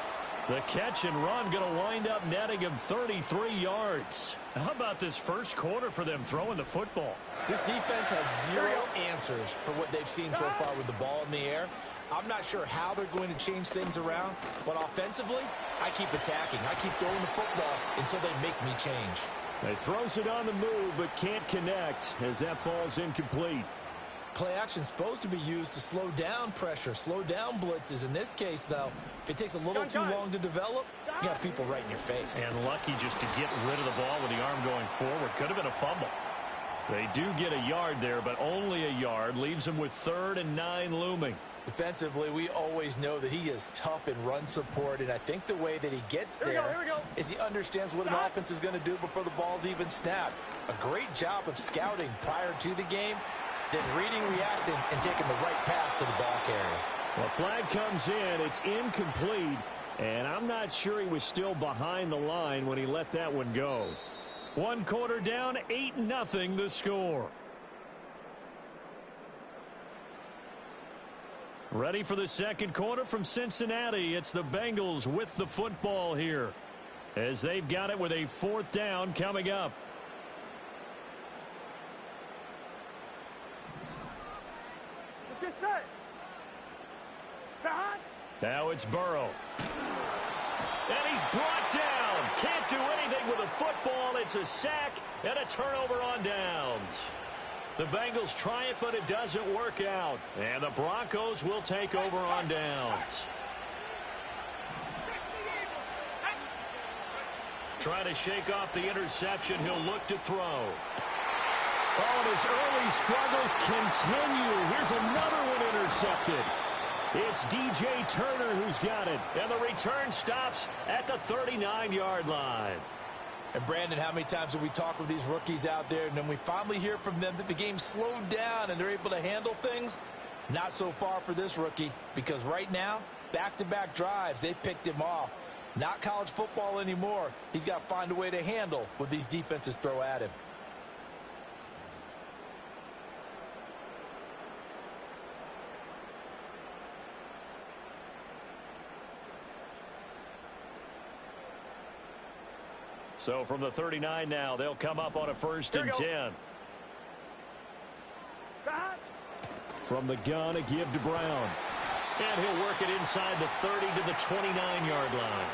The catch and run going to wind up netting him 33 yards. How about this first quarter for them throwing the football? This defense has zero answers for what they've seen so far with the ball in the air. I'm not sure how they're going to change things around, but offensively, I keep attacking. I keep throwing the football until they make me change. He throws it on the move, but can't connect as that falls incomplete. Play action is supposed to be used to slow down pressure, slow down blitzes. In this case, though, if it takes a little too long to develop, you got people right in your face. And lucky just to get rid of the ball with the arm going forward. Could have been a fumble. They do get a yard there, but only a yard. Leaves them with 3rd and 9 looming. Defensively, we always know that he is tough in run support, and I think the way that he gets there is he understands what an offense is going to do before the ball's even snapped. A great job of scouting prior to the game, then reading, reacting, and taking the right path to the ball carrier. Well, flag comes in. It's incomplete, and I'm not sure he was still behind the line when he let that one go. 1 quarter down, 8-0 the score. Ready for the second quarter from Cincinnati. It's the Bengals with the football here as they've got it with a 4th down coming up. Let's get set. Now it's Burrow. And he's brought down. Can't do anything with the football. It's a sack and a turnover on downs. The Bengals try it, but it doesn't work out. And the Broncos will take over on downs. Trying to shake off the interception. He'll look to throw. Oh, and his early struggles continue. Here's another one intercepted. It's DJ Turner who's got it. And the return stops at the 39-yard line. And Brandon, how many times do we talk with these rookies out there, and then we finally hear from them that the game slowed down and they're able to handle things? Not so far for this rookie, because right now, back-to-back drives, they picked him off. Not college football anymore. He's got to find a way to handle what these defenses throw at him. So from the 39 now, they'll come up on a 1st and 10. From the gun, a give to Brown. And he'll work it inside the 30 to the 29-yard line.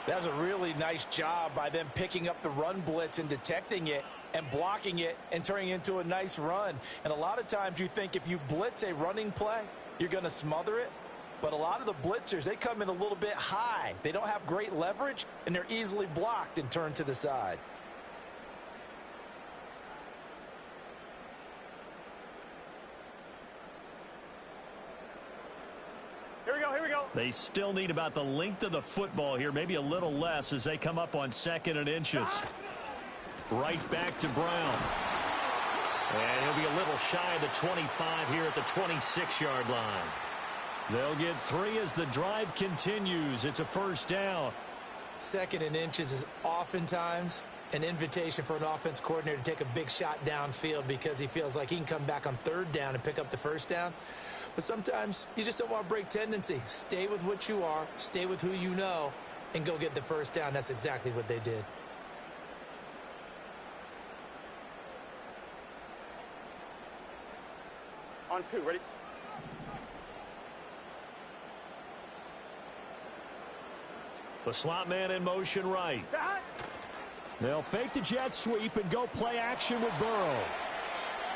That's a really nice job by them picking up the run blitz and detecting it and blocking it and turning it into a nice run. And a lot of times you think if you blitz a running play, you're going to smother it. But a lot of the blitzers, they come in a little bit high. They don't have great leverage, and they're easily blocked and turned to the side. Here we go. They still need about the length of the football here, maybe a little less as they come up on 2nd and inches. Right back to Brown. And he'll be a little shy of the 25 here at the 26-yard line. They'll get 3 as the drive continues. It's a 1st down. 2nd and inches is oftentimes an invitation for an offense coordinator to take a big shot downfield because he feels like he can come back on 3rd down and pick up the 1st down. But sometimes you just don't want to break tendency. Stay with what you are, stay with who you know, and go get the 1st down. That's exactly what they did. On 2, ready? The slot man in motion right. They'll fake the jet sweep and go play action with Burrow.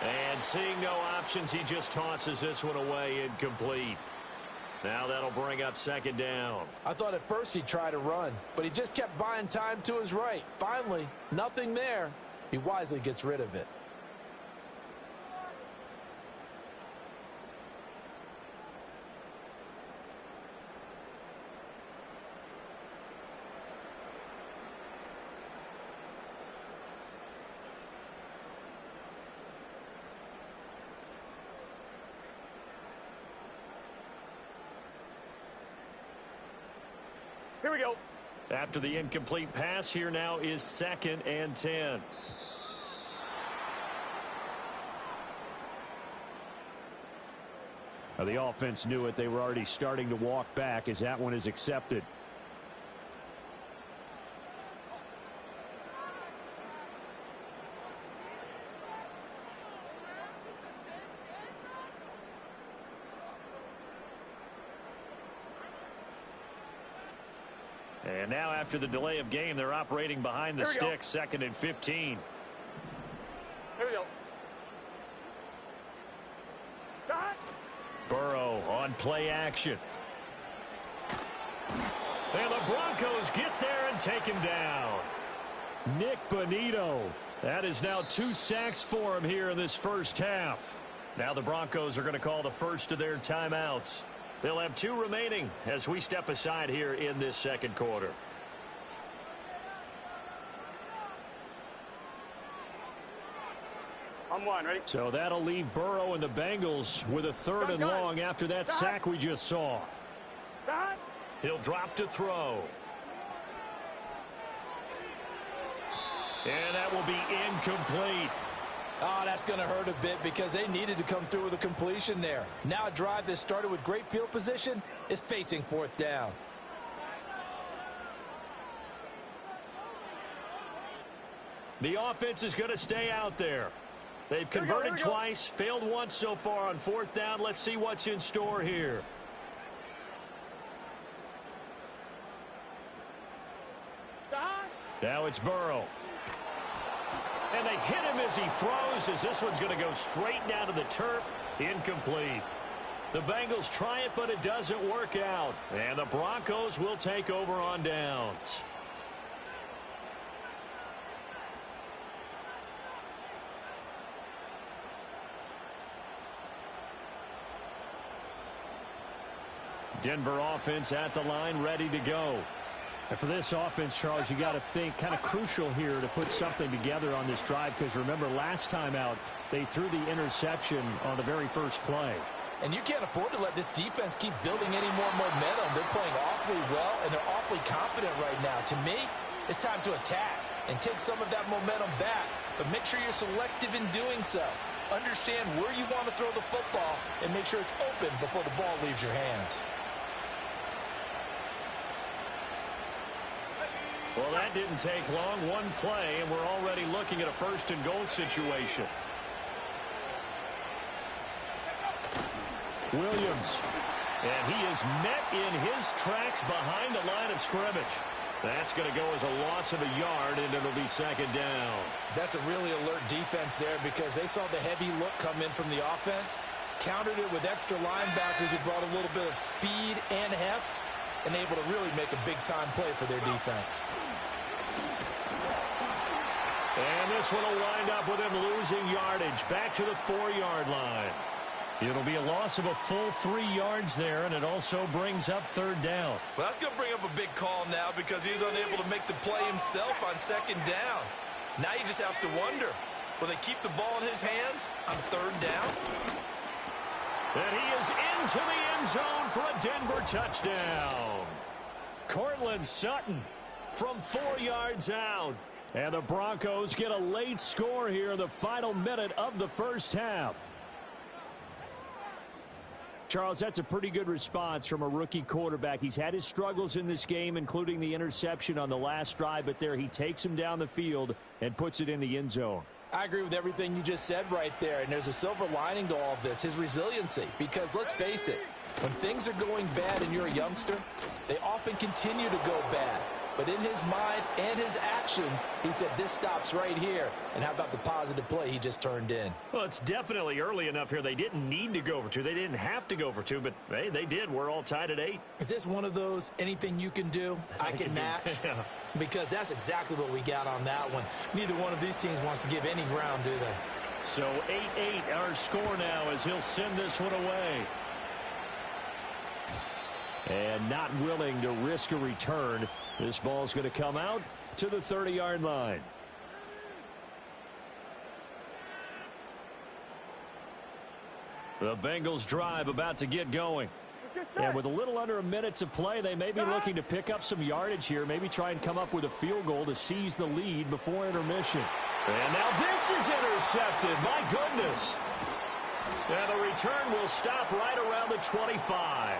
And seeing no options, he just tosses this one away incomplete. Now that'll bring up 2nd down. I thought at first he'd try to run, but he just kept buying time to his right. Finally, nothing there. He wisely gets rid of it. Here we go. After the incomplete pass, here now is 2nd and 10. Now the offense knew it. They were already starting to walk back as that one is accepted. And now after the delay of game, they're operating behind the sticks, 2nd and 15. Here we go. Dot. Burrow on play action. And the Broncos get there and take him down. Nick Bonito. That is now 2 sacks for him here in this first half. Now the Broncos are going to call the first of their timeouts. They'll have 2 remaining as we step aside here in this second quarter. On 1, ready? So that'll leave Burrow and the Bengals with a 3rd and long after that sack we just saw. Dot. He'll drop to throw. And that will be incomplete. Oh, that's going to hurt a bit because they needed to come through with a completion there. Now a drive that started with great field position is facing 4th down. The offense is going to stay out there. They've converted twice, failed once so far on 4th down. Let's see what's in store here. Dot. Now it's Burrow. And they hit him as he throws, as this one's going to go straight down to the turf. Incomplete. The Bengals try it, but it doesn't work out. And the Broncos will take over on downs. Denver offense at the line, ready to go. And for this offense, Charles, you got to think kind of crucial here to put something together on this drive, because remember last time out they threw the interception on the very first play. And you can't afford to let this defense keep building any more momentum. They're playing awfully well, and they're awfully confident right now. To me, it's time to attack and take some of that momentum back. But make sure you're selective in doing so. Understand where you want to throw the football and make sure it's open before the ball leaves your hands. Well, that didn't take long. One play, and we're already looking at a 1st and goal situation. Williams. And he is met in his tracks behind the line of scrimmage. That's going to go as a loss of a yard, and it'll be 2nd down. That's a really alert defense there because they saw the heavy look come in from the offense, countered it with extra linebackers who brought a little bit of speed and heft, and able to really make a big-time play for their defense. And this one will wind up with him losing yardage back to the 4-yard line. It'll be a loss of a full 3 yards there, and it also brings up 3rd down. Well, that's going to bring up a big call now because he's unable to make the play himself on 2nd down. Now you just have to wonder, will they keep the ball in his hands on 3rd down? And he is into the end zone for a Denver touchdown. Cortland Sutton from 4 yards out. And the Broncos get a late score here in the final minute of the first half. Charles, that's a pretty good response from a rookie quarterback. He's had his struggles in this game, including the interception on the last drive, but there he takes him down the field and puts it in the end zone. I agree with everything you just said right there, and there's a silver lining to all of this, his resiliency. Because let's face it, when things are going bad and you're a youngster, they often continue to go bad. But in his mind and his actions, he said, this stops right here. And how about the positive play he just turned in? Well, it's definitely early enough here. They didn't need to go for 2. They didn't have to go for 2, but hey, they did. We're all tied at 8. Is this one of those anything you can do, I can match? Yeah. Because that's exactly what we got on that one. Neither one of these teams wants to give any ground, do they? So 8-8 our score now as he'll send this one away. And not willing to risk a return. This ball's going to come out to the 30-yard line. The Bengals drive about to get going. And with a little under a minute to play, they may be looking to pick up some yardage here, maybe try and come up with a field goal to seize the lead before intermission. And now this is intercepted. My goodness. And the return will stop right around the 25.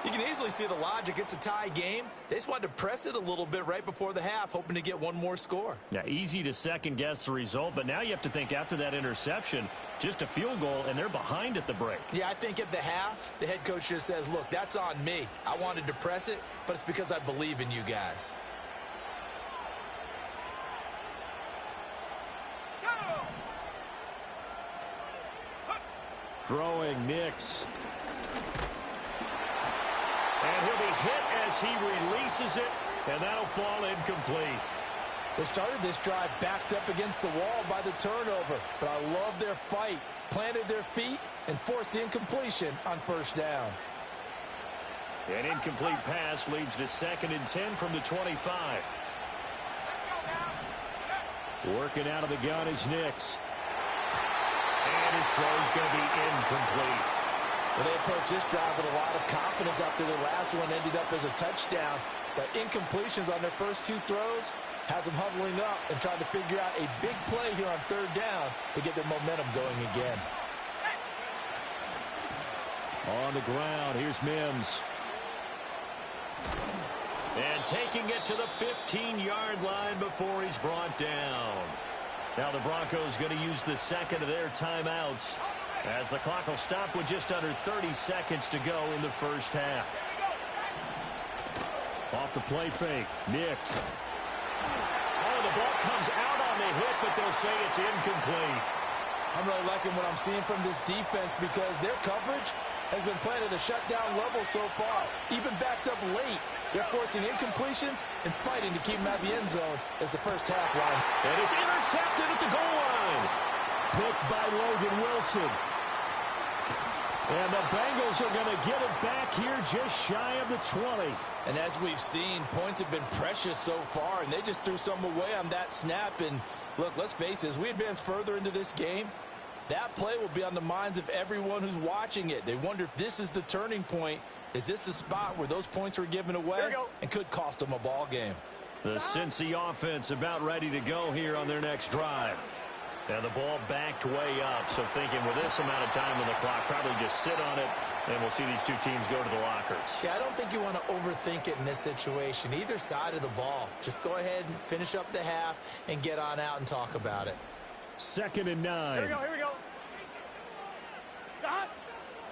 You can easily see the logic. It's a tie game. They just wanted to press it a little bit right before the half, hoping to get one more score. Yeah, easy to second-guess the result, but now you have to think after that interception, just a field goal, and they're behind at the break. Yeah, I think at the half, the head coach just says, look, that's on me. I wanted to press it, but it's because I believe in you guys. Throwing Nix. And he'll be hit as he releases it, and that'll fall incomplete. They started this drive backed up against the wall by the turnover, but I love their fight, planted their feet, and forced the incompletion on first down. An incomplete pass leads to 2nd and 10 from the 25. Working out of the gun is Nix. And his throw's going to be incomplete. Well, they approached this drive with a lot of confidence after their last one ended up as a touchdown. But incompletions on their first 2 throws has them huddling up and trying to figure out a big play here on 3rd down to get their momentum going again. On the ground, here's Mims. And taking it to the 15-yard line before he's brought down. Now the Broncos going to use the second of their timeouts, as the clock will stop with just under 30 seconds to go in the first half. Off the play fake, Nix. Oh, the ball comes out on the hit, but they'll say it's incomplete. I'm really liking what I'm seeing from this defense because their coverage has been playing at a shutdown level so far. Even backed up late, they're forcing incompletions and fighting to keep them out of the end zone as the first half line. And it's intercepted at the goal line. Picked by Logan Wilson. And the Bengals are going to get it back here just shy of the 20. And as we've seen, points have been precious so far, and they just threw some away on that snap. And look, let's face it, as we advance further into this game, that play will be on the minds of everyone who's watching it. They wonder if this is the turning point. Is this the spot where those points were given away and could cost them a ball game? The Cincy offense about ready to go here on their next drive. Now the ball backed way up, so thinking with this amount of time on the clock, probably just sit on it, and we'll see these two teams go to the lockers. Yeah, I don't think you want to overthink it in this situation. Either side of the ball. Just go ahead and finish up the half and get on out and talk about it. 2nd and 9. Here we go. Stop.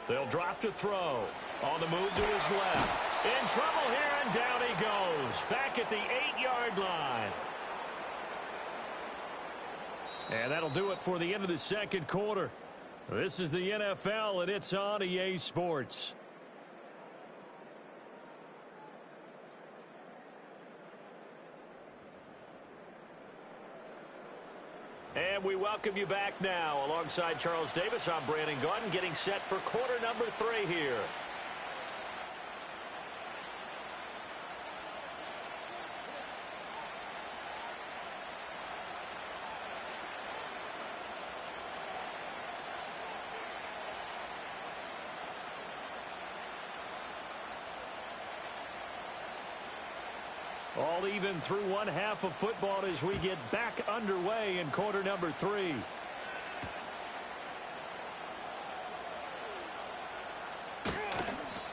They'll drop to throw. On the move to his left. In trouble here, and down he goes. Back at the 8-yard line. And that'll do it for the end of the second quarter. This is the NFL, and it's on EA Sports. And we welcome you back now. Alongside Charles Davis, I'm Brandon Gaudin, getting set for quarter number 3 here. All even through one half of football as we get back underway in quarter number 3.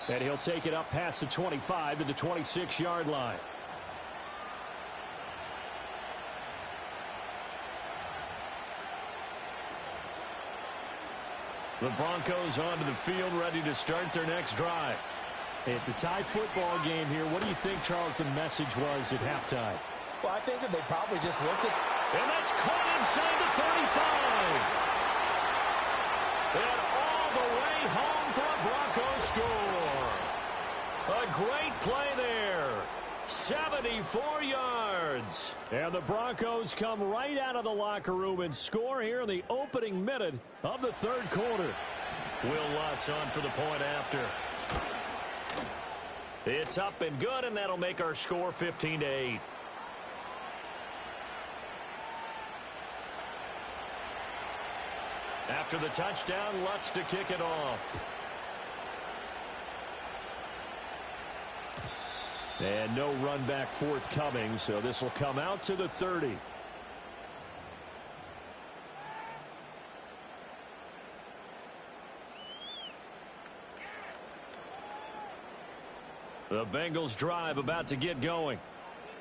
And he'll take it up past the 25 to the 26-yard line. The Broncos onto the field, ready to start their next drive. It's a tie football game here. What do you think, Charles, the message was at halftime? Well, I think that they probably just looked at... And that's caught inside the 35. And all the way home for a Broncos score. A great play there. 74 yards. And the Broncos come right out of the locker room and score here in the opening minute of the third quarter. Will Lutz on for the point after. It's up and good, and that'll make our score 15-8. After the touchdown, Lutz to kick it off. And no run back forthcoming, so this will come out to the 30. The Bengals drive about to get going.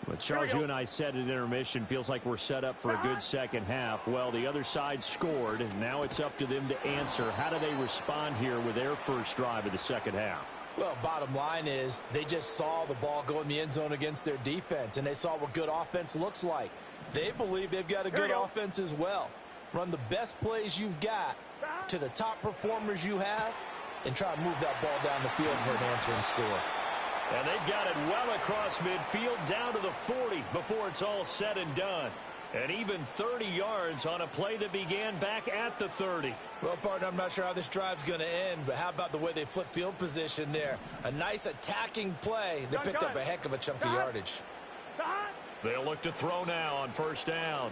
But Charles, you and I said at intermission, feels like we're set up for a good second half. Well, the other side scored, and now it's up to them to answer. How do they respond here with their first drive of the second half? Well, bottom line is they just saw the ball go in the end zone against their defense, and they saw what good offense looks like. They believe they've got a good offense as well. Run the best plays you've got to the top performers you have, and try to move that ball down the field for an answering score. And they've got it well across midfield down to the 40 before it's all said and done. And even 30 yards on a play that began back at the 30. Well, partner, I'm not sure how this drive's going to end, but how about the way they flip field position there? A nice attacking play. They picked up a heck of a chunk of yardage. They'll look to throw now on first down.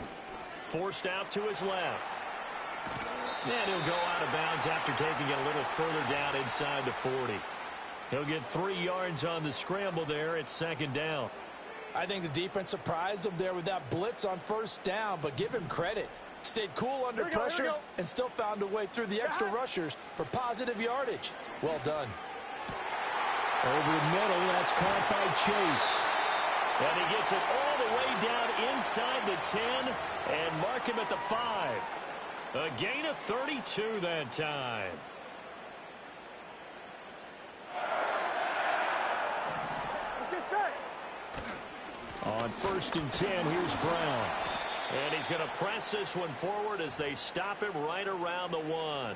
Forced out to his left. And he'll go out of bounds after taking it a little further down inside the 40. He'll get 3 yards on the scramble there at second down. I think the defense surprised him there with that blitz on first down, but give him credit. Stayed cool under pressure and still found a way through the extra rushers for positive yardage. Well done. Over the middle, that's caught by Chase. And he gets it all the way down inside the 10 and mark him at the 5. A gain of 32 that time. On first and 10, here's Brown. And he's going to press this one forward as they stop him right around the 1.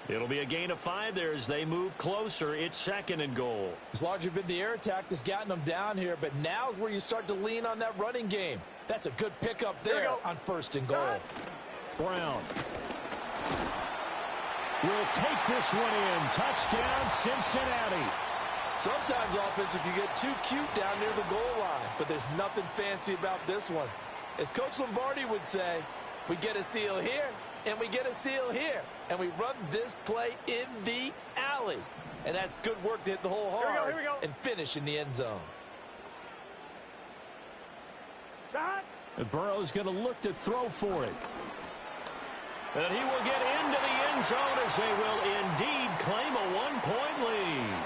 It'll be a gain of 5 there as they move closer. It's second and goal. It's largely been the air attack that's gotten them down here, but now's where you start to lean on that running game. That's a good pickup there on first and goal. Brown will take this one in. Touchdown, Cincinnati. Sometimes offense can get too cute down near the goal line, but there's nothing fancy about this one. As Coach Lombardi would say, we get a seal here, and we get a seal here, and we run this play in the alley. And that's good work to hit the hole hard and finish in the end zone. Burrow's going to look to throw for it. And he will get into the end zone as they will indeed claim a 1-point lead.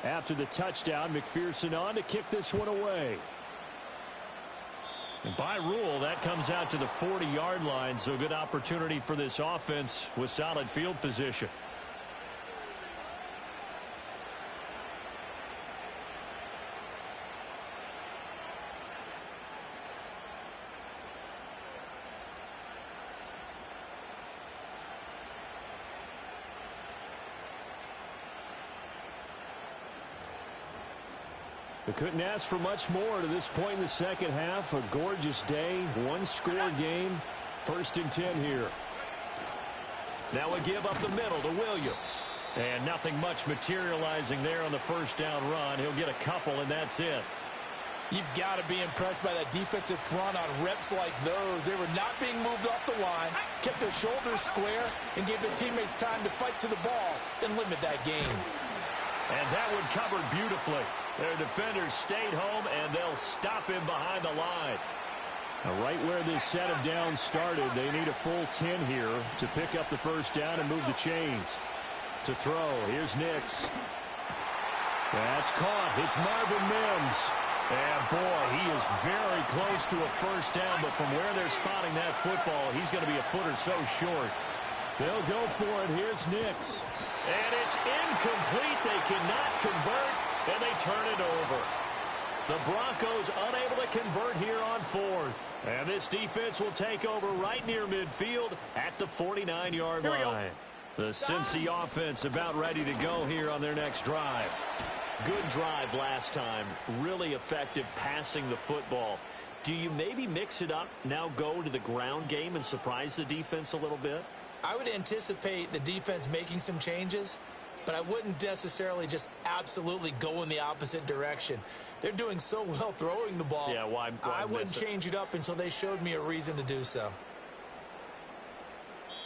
After the touchdown, McPherson on to kick this one away. And by rule, that comes out to the 40-yard line, so good opportunity for this offense with solid field position. They couldn't ask for much more to this point in the second half. A gorgeous day, one-score game. First and 10 here. Now a give up the middle to Williams. And nothing much materializing there on the first down run. He'll get a couple, and that's it. You've got to be impressed by that defensive front on reps like those. They were not being moved off the line, kept their shoulders square, and gave their teammates time to fight to the ball and limit that gain. And that one covered beautifully. Their defenders stayed home, and they'll stop him behind the line. Now, right where this set of downs started, they need a full 10 here to pick up the first down and move the chains. To throw, here's Nix. That's caught. It's Marvin Mims. And, boy, he is very close to a first down, but from where they're spotting that football, he's going to be a foot or so short. They'll go for it. Here's Nix. And it's incomplete. They cannot convert, and they turn it over. The Broncos unable to convert here on fourth. And this defense will take over right near midfield at the 49-yard line. The Cincy offense about ready to go here on their next drive. Good drive last time. Really effective passing the football. Do you maybe mix it up, now go to the ground game and surprise the defense a little bit? I would anticipate the defense making some changes, but I wouldn't necessarily just absolutely go in the opposite direction. They're doing so well throwing the ball. Yeah, why I wouldn't change it up until they showed me a reason to do so.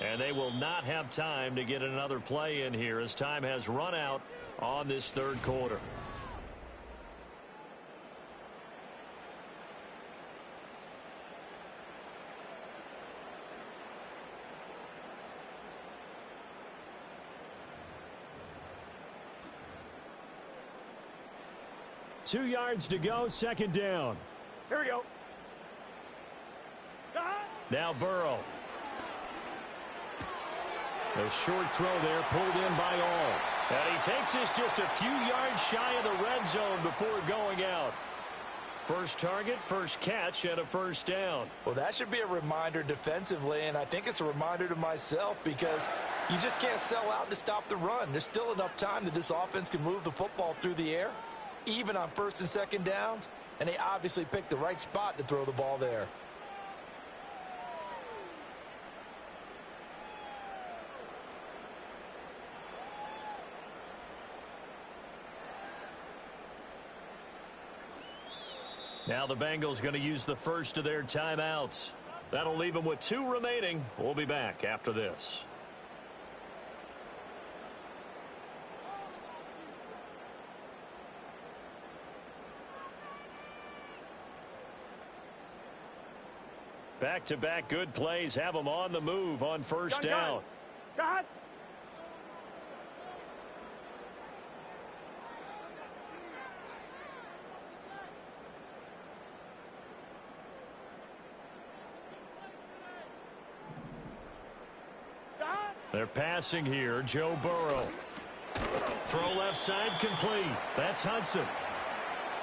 And they will not have time to get another play in here as time has run out on this third quarter. Two yards to go, second down. Here we go. Now Burrow. A short throw there pulled in by all. And he takes this just a few yards shy of the red zone before going out. First target, first catch, and a first down. Well, that should be a reminder defensively, and I think it's a reminder to myself because you just can't sell out to stop the run. There's still enough time that this offense can move the football through the air, even on first and second downs, and they obviously picked the right spot to throw the ball there. Now the Bengals going to use the first of their timeouts. That'll leave them with 2 remaining. We'll be back after this. Back-to-back good plays have them on the move on first down. God. They're passing here. Joe Burrow. Throw left side complete. That's Hudson.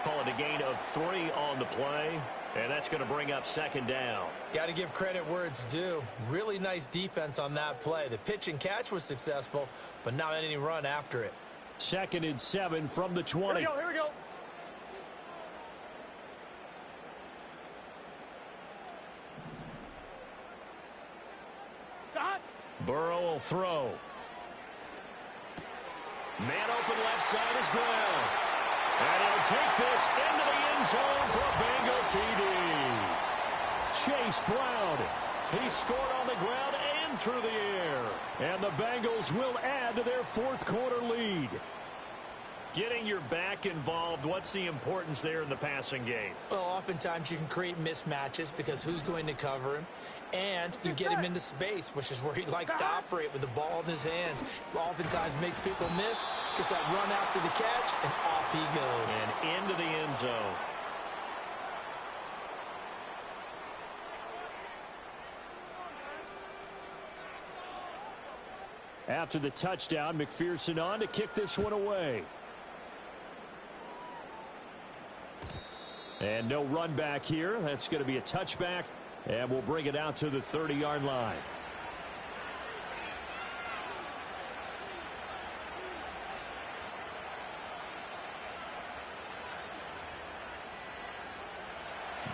Call it a gain of 3 on the play. And that's going to bring up second down. Got to give credit where it's due. Really nice defense on that play. The pitch and catch was successful, but not any run after it. 2nd and 7 from the 20. Here we go. Burrow will throw. Man open left side is Brown. And he'll take this into the end zone for a Bengal TD. Chase Brown. He scored on the ground and through the air. And the Bengals will add to their fourth quarter lead. Getting your back involved, what's the importance there in the passing game? Well, oftentimes you can create mismatches because who's going to cover him? And you get him into space, which is where he likes to operate with the ball in his hands. Oftentimes makes people miss, gets that run after the catch, and off he goes. And into the end zone. After the touchdown, McPherson on to kick this one away. And no run back here. That's going to be a touchback. And we'll bring it out to the 30-yard line.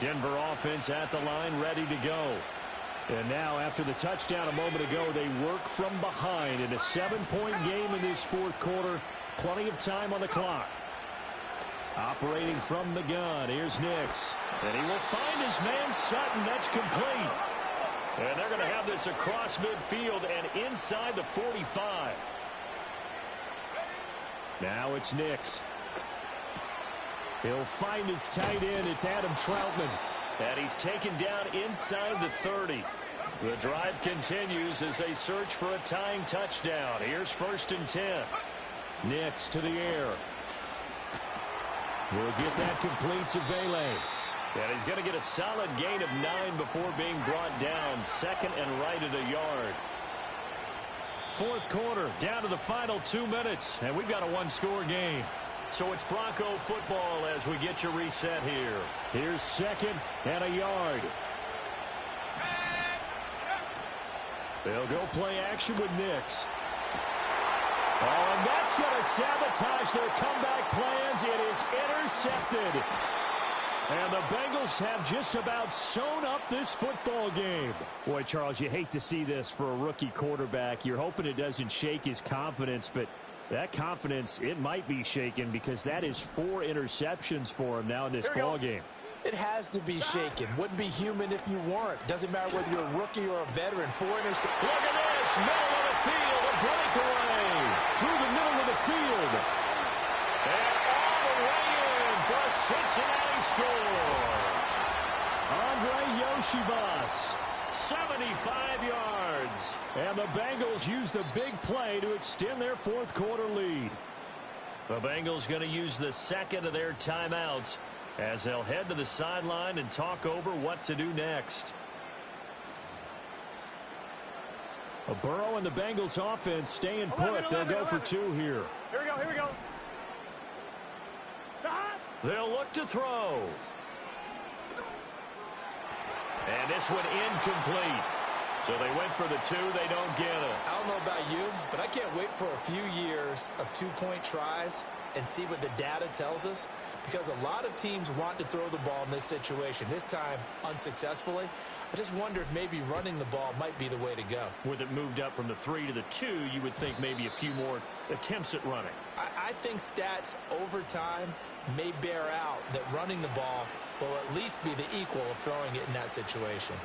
Denver offense at the line, ready to go. And now, after the touchdown a moment ago, they work from behind in a 7-point game in this fourth quarter. Plenty of time on the clock. Operating from the gun, here's Nix. And he will find his man Sutton. That's complete. And they're going to have this across midfield and inside the 45. Now it's Nix. He'll find his tight end. It's Adam Troutman. And he's taken down inside the 30. The drive continues as they search for a tying touchdown. Here's 1st and 10. Nix to the air. We'll get that complete to Vele. And he's going to get a solid gain of 9 before being brought down. 2nd and right at a yard. Fourth quarter, down to the final 2 minutes. And we've got a one-score game. So it's Bronco football as we get you reset here. Here's 2nd and a yard. They'll go play action with Nix. Oh, and that's going to sabotage their comeback plans. It is intercepted. And the Bengals have just about sewn up this football game. Boy, Charles, you hate to see this for a rookie quarterback. You're hoping it doesn't shake his confidence, but that confidence, it might be shaken because that is 4 interceptions for him now in this ball game. It has to be shaken. Wouldn't be human if you weren't. Doesn't matter whether you're a rookie or a veteran. 4 interceptions. Look at this. Middle of the field. A breakaway. Through the middle of the field. And all the way in for a Cincinnati score. Andre Yoshibas. 75 yards. And the Bengals use the big play to extend their fourth quarter lead. The Bengals going to use the second of their timeouts as they'll head to the sideline and talk over what to do next. Burrow and the Bengals offense staying put. They'll go for 2 here. Here we go, here we go. They'll look to throw. And this one incomplete. So they went for the 2. They don't get it. I don't know about you, but I can't wait for a few years of 2-point tries and see what the data tells us, because a lot of teams want to throw the ball in this situation. This time, unsuccessfully. I just wonder if maybe running the ball might be the way to go. With it moved up from the 3 to the 2, you would think maybe a few more attempts at running. I think stats over time may bear out that running the ball will at least be the equal of throwing it in that situation.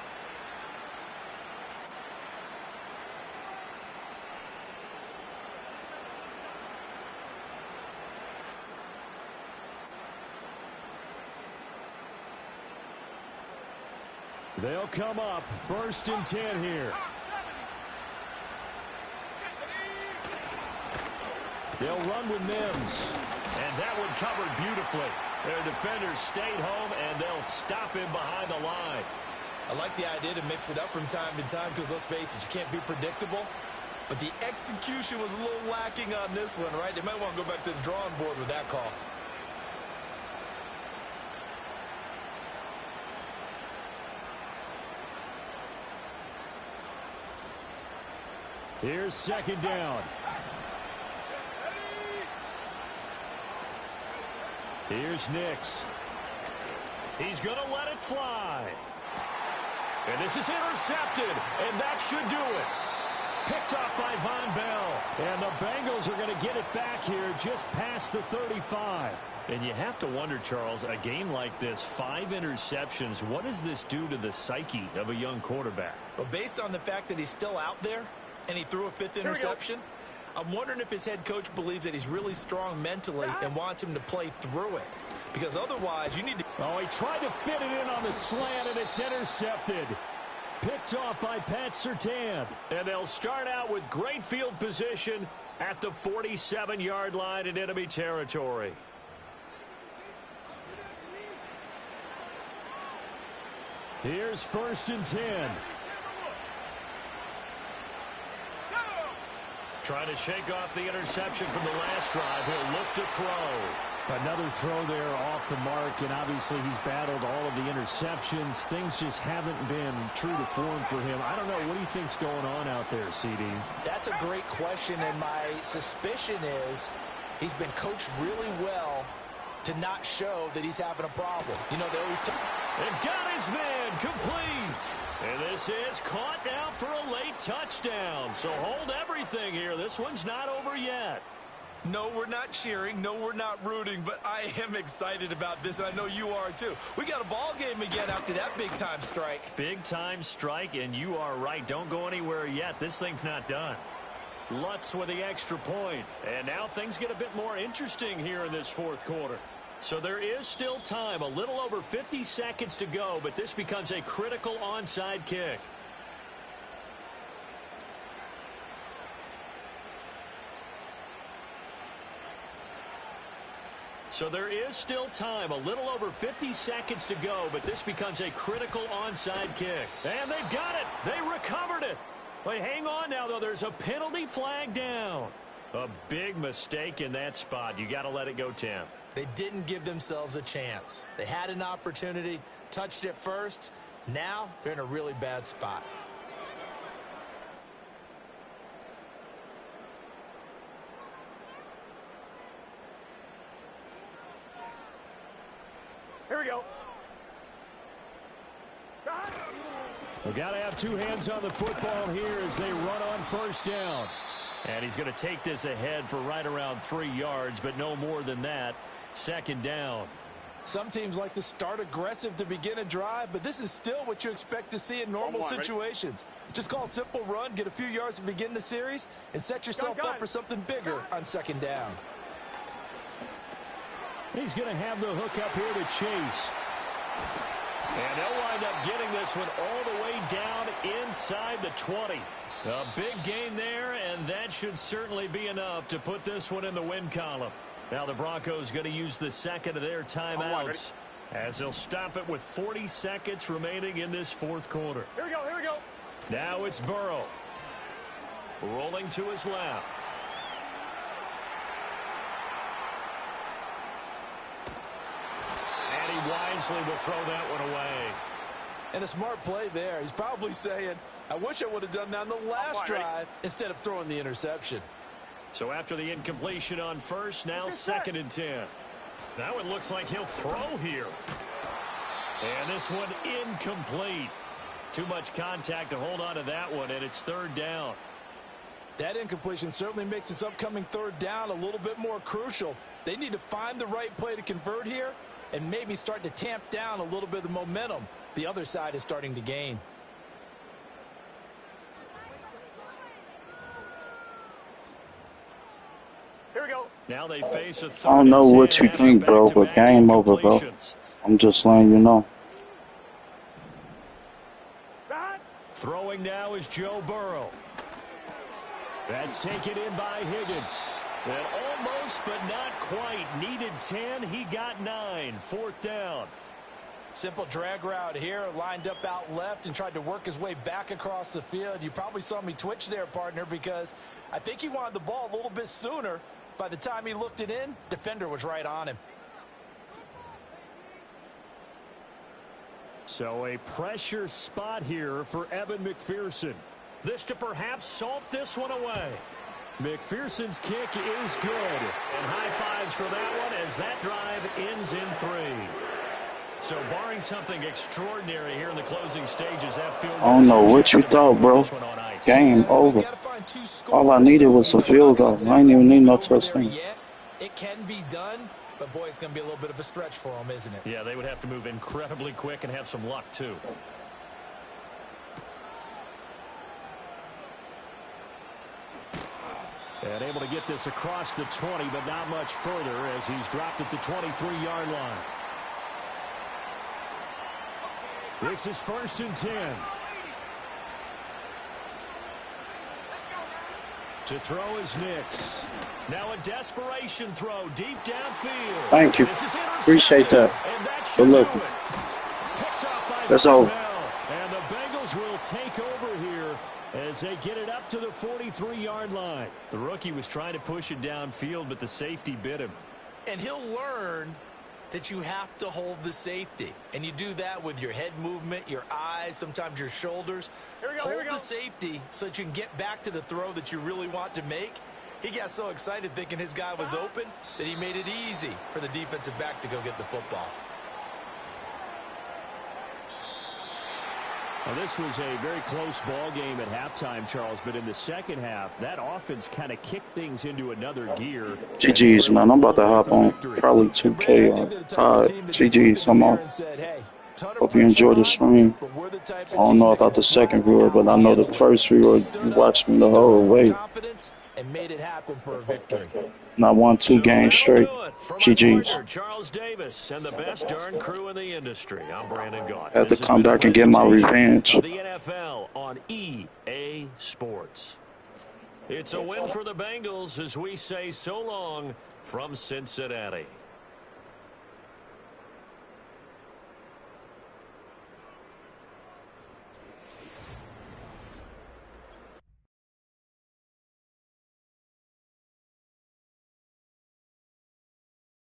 They'll come up 1st and 10 here. They'll run with Mims. And that one covered beautifully. Their defenders stayed home, and they'll stop him behind the line. I like the idea to mix it up from time to time because, let's face it, you can't be predictable. But the execution was a little lacking on this one, right? They might want to go back to the drawing board with that call. Here's 2nd down. Here's Nix. He's going to let it fly. And this is intercepted, and that should do it. Picked off by Von Bell. And the Bengals are going to get it back here just past the 35. And you have to wonder, Charles, a game like this, 5 interceptions, what does this do to the psyche of a young quarterback? Well, based on the fact that he's still out there and he threw a 5th interception, I'm wondering if his head coach believes that he's really strong mentally and wants him to play through it. Because otherwise, you need to... Oh, he tried to fit it in on the slant, and it's intercepted. Picked off by Pat Surtain. And they'll start out with great field position at the 47-yard line in enemy territory. Here's 1st and 10. Trying to shake off the interception from the last drive. He'll look to throw. Another throw there off the mark, and obviously he's battled all of the interceptions. Things just haven't been true to form for him. I don't know. What do you think's going on out there, CD? That's a great question, and my suspicion is he's been coached really well to not show that he's having a problem. You know, they always... And got his man complete. And this is caught now for a late touchdown. So hold everything here. This one's not over yet. No, we're not cheering. No, we're not rooting. But I am excited about this, and I know you are too. We got a ball game again after that big-time strike. Big-time strike, and you are right. Don't go anywhere yet. This thing's not done. Lutz with the extra point. And now things get a bit more interesting here in this fourth quarter. So there is still time, a little over 50 seconds to go, but this becomes a critical onside kick. So there is still time, a little over 50 seconds to go, but this becomes a critical onside kick. And they've got it. They recovered it. Wait, hang on now, though. There's a penalty flag down. A big mistake in that spot. You got to let it go, Tim. They didn't give themselves a chance. They had an opportunity, touched it first. Now they're in a really bad spot. Here we go. We got to have two hands on the football here as they run on first down. And he's going to take this ahead for right around 3 yards, but no more than that. Second down. Some teams like to start aggressive to begin a drive, but this is still what you expect to see in normal situations. Just call a simple run, get a few yards to begin the series, and set yourself up for something bigger on second down. He's going to have the hook up here to Chase. And they'll wind up getting this one all the way down inside the 20. A big gain there, and that should certainly be enough to put this one in the win column. Now the Broncos going to use the second of their timeouts as they'll stop it with 40 seconds remaining in this fourth quarter. Here we go, here we go. Now it's Burrow. Rolling to his left. And he wisely will throw that one away. And a smart play there. He's probably saying, I wish I would have done that on the last drive instead of throwing the interception. So after the incompletion on first, now second and 10. Now it looks like he'll throw here. And this one incomplete. Too much contact to hold on to that one, and it's third down. That incompletion certainly makes this upcoming third down a little bit more crucial. They need to find the right play to convert here and maybe start to tamp down a little bit of the momentum the other side is starting to gain. Here we go. Now they face a third I don't know and what 10 you think, bro, but back-to-back game over, bro. incompletions. I'm just letting you know. Throwing now is Joe Burrow. That's taken in by Higgins. And almost, but not quite. Needed 10. He got 9. Fourth down. Simple drag route here, lined up out left and tried to work his way back across the field. You probably saw me twitch there, partner, because I think he wanted the ball a little bit sooner. By the time he looked it in, defender was right on him. So a pressure spot here for Evan McPherson. This to perhaps salt this one away. McPherson's kick is good. And high fives for that one as that drive ends in 3. So barring something extraordinary here in the closing stages, that field goal. I don't know what you thought, bro. Game over. All I needed was a field goal. I ain't even need no touchdown. It can be done, but boy, it's going to be a little bit of a stretch for them, isn't it? Yeah, they would have to move incredibly quick and have some luck, too. And able to get this across the 20, but not much further as he's dropped it to 23-yard line. This is first and 10. To throw is Nix. Now a desperation throw deep downfield. Thank you. Appreciate that. Good look. That's over. And the Bengals will take over here as they get it up to the 43-yard line. The rookie was trying to push it downfield, but the safety bit him. And he'll learn that you have to hold the safety. And you do that with your head movement, your eyes, sometimes your shoulders. Hold the safety so that you can get back to the throw that you really want to make. He got so excited thinking his guy was open that he made it easy for the defensive back to go get the football. Well, this was a very close ball game at halftime, Charles, but in the second half, that offense kind of kicked things into another gear. GG's, man. I'm about to hop on probably 2K or GG's. I'm on. Hope you enjoyed the stream. I don't know about the second viewer, but I know the first viewer, you watched me the whole way. And made it happen for a victory. And I won 2 games straight. GG's. Charles Davis and the best darn crew in the industry. I'm Brandon Gault. Had to come back and get my revenge. The NFL on EA Sports. It's a win for the Bengals as we say so long from Cincinnati.